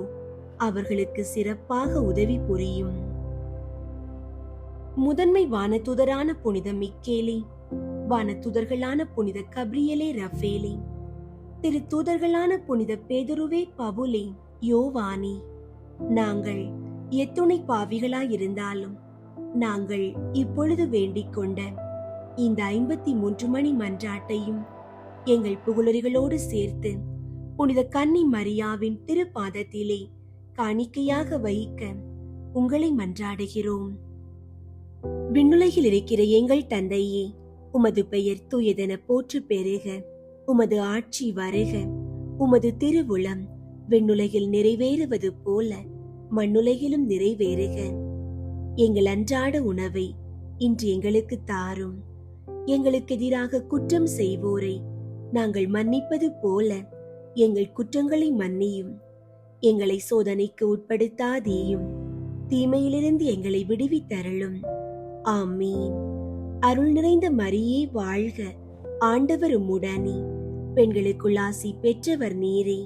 அவர்களுக்கு சிறப்பாக உதவி புரியும். முதன்மை வானதூதரான புனித மிக்கேலே, வானதூதர்களான புனித கப்ரியேலே ரஃபேலே, திரு தூதர்களான புனித பேதுருவே பவுலே யோவானே, நாங்கள் எத்துணை பாவிகளாயிருந்தாலும் நாங்கள் இப்பொழுது வேண்டிக் கொண்ட இந்த 53 மணி மன்றாட்டையும் எங்கள் புகழுரைகளோடு சேர்த்து புனித கன்னி மரியாவின் திருப்பாதத்திலே காணிக்கையாக வைக்க உங்களை மன்றாடுகிறோம். விண்ணுலகில் இருக்கிற எங்கள் தந்தையே, உமது பெயர் தூயதென போற்று பெறுக. உமது ஆட்சி வருக. உமது திருவுளம் விண்ணுலகில் நிறைவேறுவது போல மண்ணுலகிலும் நிறைவேறுக. எங்கள் அன்றாட உணவை இன்று எங்களுக்கு தாரும். எங்களுக்கு எதிராக குற்றம் செய்வோரை நாங்கள் மன்னிப்பது போல எங்கள் குற்றங்களை மன்னியும். எங்களை சோதனைக்கு உட்படுத்தாதேயும், தீமையிலிருந்து எங்களை விடுவித்தருளும். ஆமீன். அருள் நிறைந்த மரியே வாழ்க, ஆண்டவர் உம்முடனே, பெண்களுக்குள் ஆசி பெற்றவர் நீரே.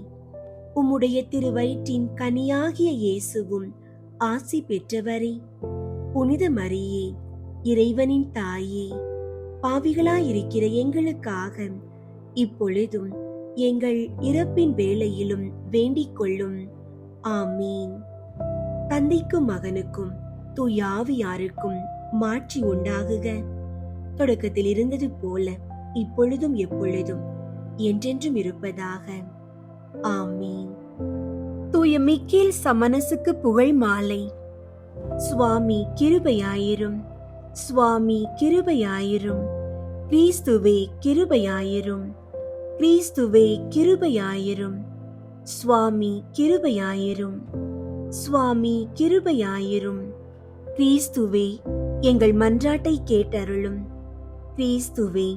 உம்முடைய திருவயிற்றின் கனியாகிய இயேசுவும் ஆசி பெற்றவரே. புனித மரியே, இறைவனின் தாயே, பாவிகளாயிருக்கிற எங்களுக்காக இப்பொழுதும் எங்கள் இறப்பின் வேளையிலும் வேண்டிக் கொள்ளும். ஆமீன். தந்தைக்கும் மகனுக்கும் தூய ஆவியாருக்கும் மாட்சி உண்டாகுக. தொடக்கத்தில் இருந்தது போல இப்பொழுதும் எப்பொழுதும் என்றென்றும் இருப்பதாக. ஆமீன். தூய மிக்கேல் சமனசுக்கு புகழ் மாலை. சுவாமி கிருபையாயிரும், சுவாமி கிருபையாயிரும், கிறிஸ்துவே கிருபையாயிரும், கிறிஸ்துவே கிருபையாயிரும், சுவாமி கிருபையாயிரும், சுவாமி கிருபையாயிரும். கிறிஸ்துவே எங்கள் மன்றாட்டை கேட்டருளும், கிறிஸ்துவே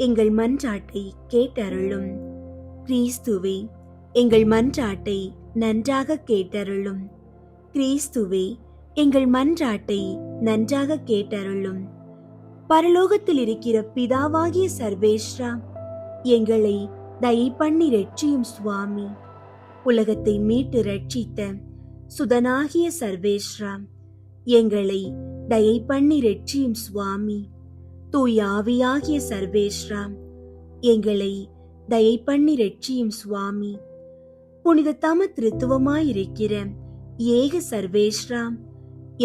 எங்கள் மன்றாட்டை கேட்டருளும், கிறிஸ்துவே எங்கள் மன்றாட்டை நன்றாக கேட்டருளும், கிறிஸ்துவே எங்கள் மன்றாட்டை நன்றாக கேட்டருளும். பரலோகத்தில் இருக்கிற பிதாவாகிய சர்வேஸ்வரா, எங்களை தயை பண்ணி ரட்சியும் சுவாமி. உலகத்தை மீட்டு ரட்சித்த சுதனாகிய சர்வேஸ்வரா, எங்களை தயை பண்ணி ரட்சியும் சுவாமி. தூய ஆவியாகிய சர்வேஸ்வரா, எங்களை தயை பண்ணி ரட்சியும் சுவாமி. புனித தம திருத்துவமாயிருக்கிற ஏக சர்வேஸ்வரா,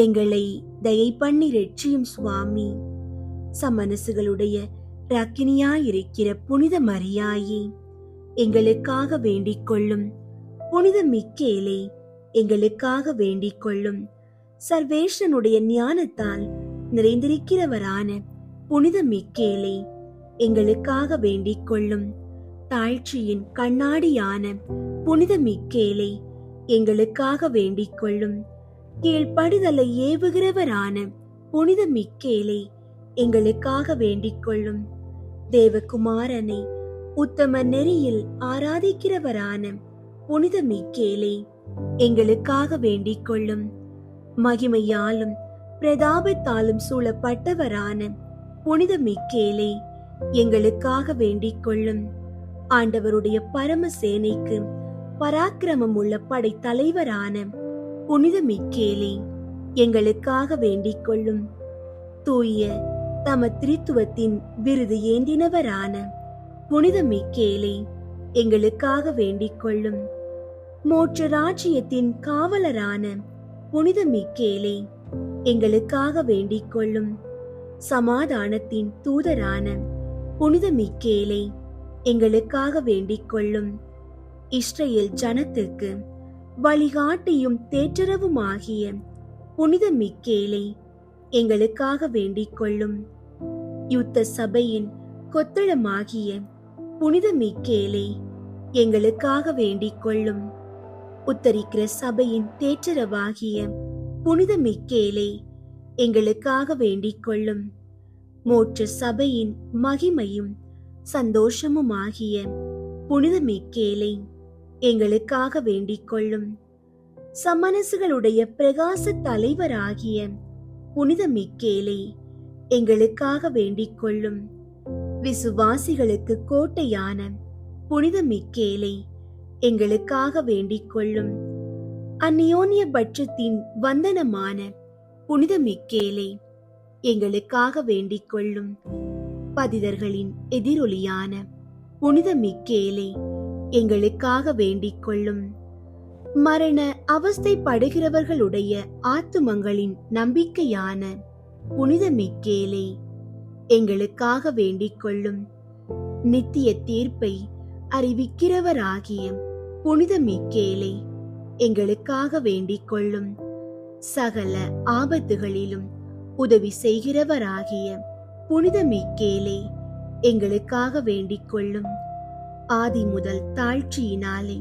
எங்களை தயை பண்ணி ரட்சியும் சுவாமி. சமனசுகளுடைய ரக்கினியாயிருக்கிற புனித மரியாயே, எங்களுக்காக வேண்டிக் கொள்ளும். புனித மிக்கேலே, எங்களுக்காக வேண்டிக் கொள்ளும். சர்வேஸ்வரனுடைய ஞானத்தால் நிறைந்திருக்கிறவரான புனித மிக்கேலே, எங்களுக்காக வேண்டிக் கொள்ளும். தாழ்ச்சியின் கண்ணாடியான புனித மிக்கேலே, எங்களுக்காக வேண்டிக் கொள்ளும். கீழ்ப்படிதலை ஏவுகிறவரான புனித மிக்கேலே, எங்களுக்காக வேண்டிக் கொள்ளும். தேவகுமாரனை உத்தம நெறியில் ஆராதிக்கிறவரான புனித மிக்கேலே, எங்களுக்காக வேண்டிக் கொள்ளும். மகிமையாலும் பிரதாபத்தாலும் சூழப்பட்டவரான புனித மிக்கேலே, எங்களுக்காக வேண்டிக் கொள்ளும். ஆண்டவருடைய பரம சேனைக்கு பராக்கிரமம் உள்ள படை தலைவரான புனித மிக்கேலே, எங்களுக்காக வேண்டிக் கொள்ளும். தூய தம திரித்துவத்தின் விருது ஏந்தினவரான புனித மிக்கேலே, எங்களுக்காக வேண்டிக் கொள்ளும். மோட்ச ராஜ்யத்தின் காவலரான புனித மிக்கேலே, எங்களுக்காக வேண்டிக் கொள்ளும். சமாதானத்தின் தூதரான புனித மிக்கேலே, எங்களுக்காக வேண்டிக் கொள்ளும். இஸ்ரேல் ஜனத்துக்கு வழிகாட்டியும் தேற்றரவுமாகிய புனித மிக்கேலே, எங்களுக்காக வேண்டிக் கொள்ளும். யுத்த சபையின் கொத்தளமாகிய புனித மிக்கேலே, எங்களுக்காக வேண்டிக் கொள்ளும். உத்தரிக்கிற சபையின் தேற்றரவாகிய புனித மிக்கேலே, எங்களுக்காக வேண்டிக் கொள்ளும். மோட்ச சபையின் மகிமையும் சந்தோஷமுமாகிய புனித மிக்கேலே, எங்களுக்காக வேண்டிக் கொள்ளும். சமனசுகளுடைய பிரகாச தலைவராகிய புனித மிக்கேலே, எங்களுக்காக வேண்டிக் கொள்ளும். விசுவாசிகளுக்கு கோட்டையான புனித மிக்கேலே, எங்களுக்காக வேண்டிக் கொள்ளும். அந்நியோன்ய பட்சத்தின் வந்தனமான புனித மிக்கேலே, எங்களுக்காக வேண்டிக் கொள்ளும். பதிதர்களின் எதிரொலியான புனித மிக்கேலே, எங்களுக்காக வேண்டிக் கொள்ளும். மரண அவஸ்தைப்படுகிறவர்களுடைய ஆத்துமங்களின் நம்பிக்கையான புனித மிக்கேலே, எங்களுக்காக வேண்டிக் கொள்ளும். நித்திய தீர்ப்பை அறிவிக்கிறவராகிய புனித மிக்கேலே, எங்களுக்காக வேண்டிக் கொள்ளும். சகல ஆபத்துகளிலும் உதவி செய்கிறவராகிய புனித மிக்கேலே, எங்களுக்காக வேண்டிக் கொள்ளும். ஆதி முதல் தாழ்ச்சியினாலே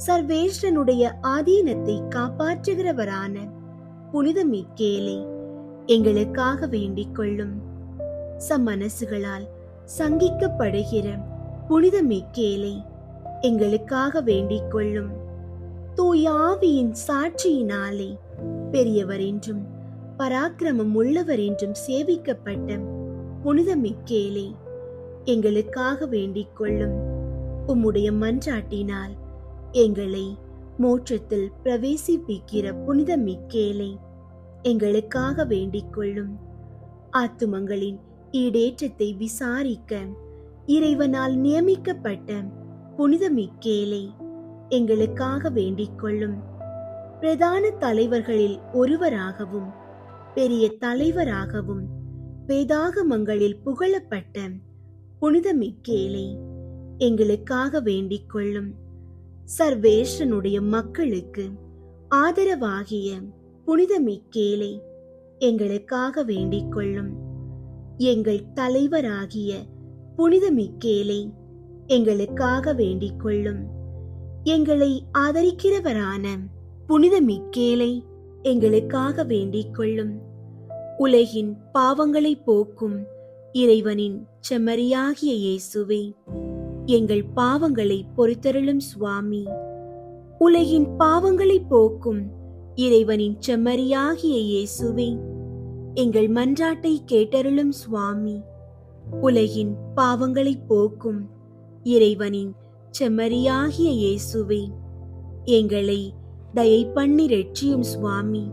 சர்வேஸ்வரனுடைய ஆதீனத்தை காப்பாற்றுகிறவரான புனித மிக்கேலே, எங்களுக்காக வேண்டிக் கொள்ளும். சம்மனசுகளால் சங்கிக்கப்படுகிற புனித மிக்கேலே, எங்களுக்காக வேண்டிக் கொள்ளும். தூய ஆவியின் சாட்சியினாலே பெரியவர் என்றும் பராக்கிரமம் உள்ளவர் என்றும் சேவிக்கப்பட்ட புனித மிக்கேலே, எங்களுக்காக வேண்டிக் கொள்ளும். உம்முடைய மன்றாட்டினால் எங்களை மோட்சத்தில் பிரவேசிப்பிக்கிற புனித மிக்கேலே, எங்களுக்காக வேண்டிக் கொள்ளும். ஆத்துமங்களின் ஈடேற்றத்தை விசாரிக்க இறைவனால் நியமிக்கப்பட்ட புனித மிக்கேலே, எங்களுக்காக வேண்டிக் கொள்ளும். பிரதான தலைவர்களில் ஒருவராகவும் பெரிய தலைவராகவும் வேதாகமங்களில் புகழப்பட்ட புனித மிக்கேலே, எங்களுக்காக வேண்டிக் கொள்ளும். சர்வேஸ்வரனுடைய மக்களுக்கு ஆதரவாகிய புனித மிக்கேலே, எங்களுக்காக வேண்டிக் கொள்ளும். எங்கள் தலைவராகிய புனித மிக்கேலே, எங்களுக்காக வேண்டிக் கொள்ளும். எங்களை ஆதரிக்கிறவரான புனித மிக்கேலே, எங்களுக்காக வேண்டிக் கொள்ளும். உலகின் பாவங்களை போக்கும் இறைவனின் செம்மறியாகிய இயேசுவே, எங்கள் பாவங்களை பொறுத்தருளும் சுவாமி. உலகின் பாவங்களை போக்கும் இறைவனின் செம்மறியாகிய இயேசுவே, எங்கள் மன்றாட்டை கேட்டருளும் சுவாமி. உலகின் பாவங்களை போக்கும் இறைவனின் செம்மறியாகிய இயேசுவே, எங்களை தயை பண்ணி ரட்சியும் சுவாமி.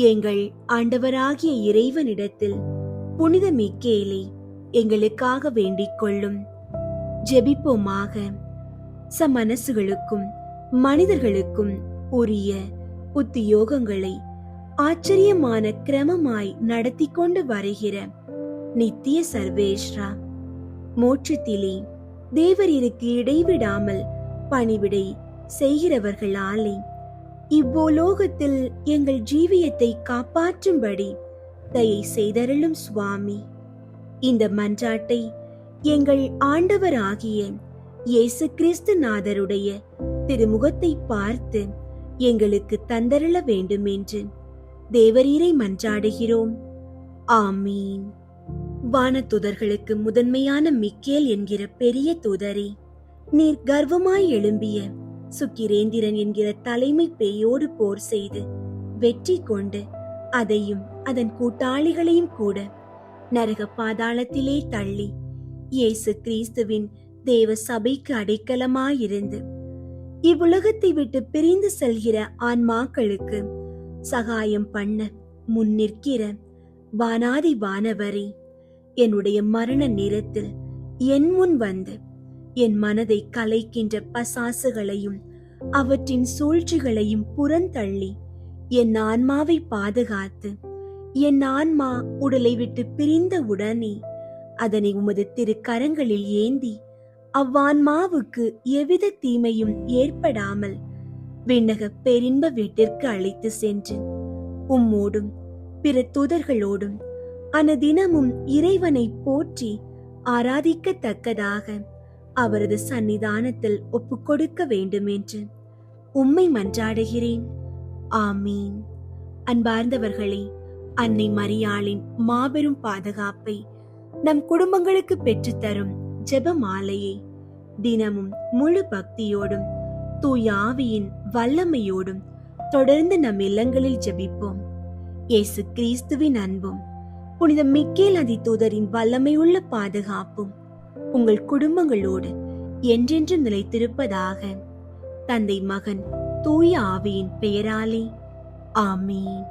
எங்கள் ஆண்டவராகிய இறைவனிடத்தில் புனித மிக்கேலே, எங்களுக்காக வேண்டிக் கொள்ளும். ஜெபிப்போமாக. சமனசுகளுக்கும் மனிதர்களுக்கும் உரிய உத்தியோகங்களை ஆச்சரியமான கிரமமாய் நடத்தி கொண்டு வருகிற நித்திய சர்வேஸ்வரா, மோட்சத்திலே தேவரீருக்கு இடைவிடாமல் பணிவிடை செய்கிறவர்களாலே இவ்வோலோகத்தில் எங்கள் ஜீவியத்தை காப்பாற்றும்படி தயை செய்தருளும் சுவாமி. இந்த மன்றாட்டை எங்கள் ஆண்டவராகிய இயேசு கிறிஸ்து நாதருடைய திருமுகத்தை பார்த்து எங்களுக்கு தந்தருள வேண்டும் என்று தேவரீரை மன்றாடுகிறோம். ஆமீன். வானதூதர்களுக்கு முதன்மையான மிக்கேல் என்கிற பெரிய தூதரே, நீர் கர்வமாய் எழும்பிய சுக்கிரேந்திரன் என்கிற தலைமை பேயோடு போர் செய்து வெற்றி கொண்டு அதையும் அதன் கூட்டாளிகளையும் கூட நரக பாதாளத்திலே தள்ளி இயேசு கிறிஸ்துவின் தேவ சபைக்கு அடைக்கலமாயிருந்து இவ்வுலகத்தை விட்டு பிரிந்து செல்கிற ஆன்மாக்களுக்கு சகாயம் பண்ண முன்னிற்கிற வானாதி வானவரே, என்னுடைய மரண நேரத்தில் என் முன் வந்து என் மனதை கலைக்கின்ற பசாசுகளையும் அவற்றின் சூழ்ச்சிகளையும் புறந்தள்ளி என் ஆன்மாவை பாதுகாத்து என் ஆன்மா உடலை விட்டு பிரிந்த உடனே அதனை உமது திருக்கரங்களில் ஏந்தி அவ்வான்மாவுக்கு எவ்வித தீமையும் ஏற்படாமல் விண்ணக பெரின்ப வீட்டிற்கு அழைத்து சென்று உம்மோடும் பிற தூதர்களோடும் அனுதினமும் இறைவனை போற்றி ஆராதிக்கத்தக்கதாக அவரது சன்னிதானத்தில் ஒப்புக்கொடுக்க வேண்டும் என்று உம்மை மன்றாடுகிறேன். ஆமீன். அன்பார்ந்தவர்களே, அன்னை மரியாளின் மாபெரும் பாதுகாப்பை நம் குடும்பங்களுக்கு பெற்றுத்தரும் ஜெப மாலையை தினமும் முழு பக்தியோடும் தூய ஆவியின் வல்லமையோடும் தொடர்ந்து நம் இல்லங்களில் ஜெபிப்போம். இயேசு கிறிஸ்துவின் அன்பும் புனித மிக்கேல் அதிதூதரின் வல்லமையுள்ள பாதுகாப்பும் உங்கள் குடும்பங்களோடு என்றென்றும் நிலைத்திருப்பதாக. தந்தை, மகன், தூய ஆவியின் பெயராலே. ஆமீன்.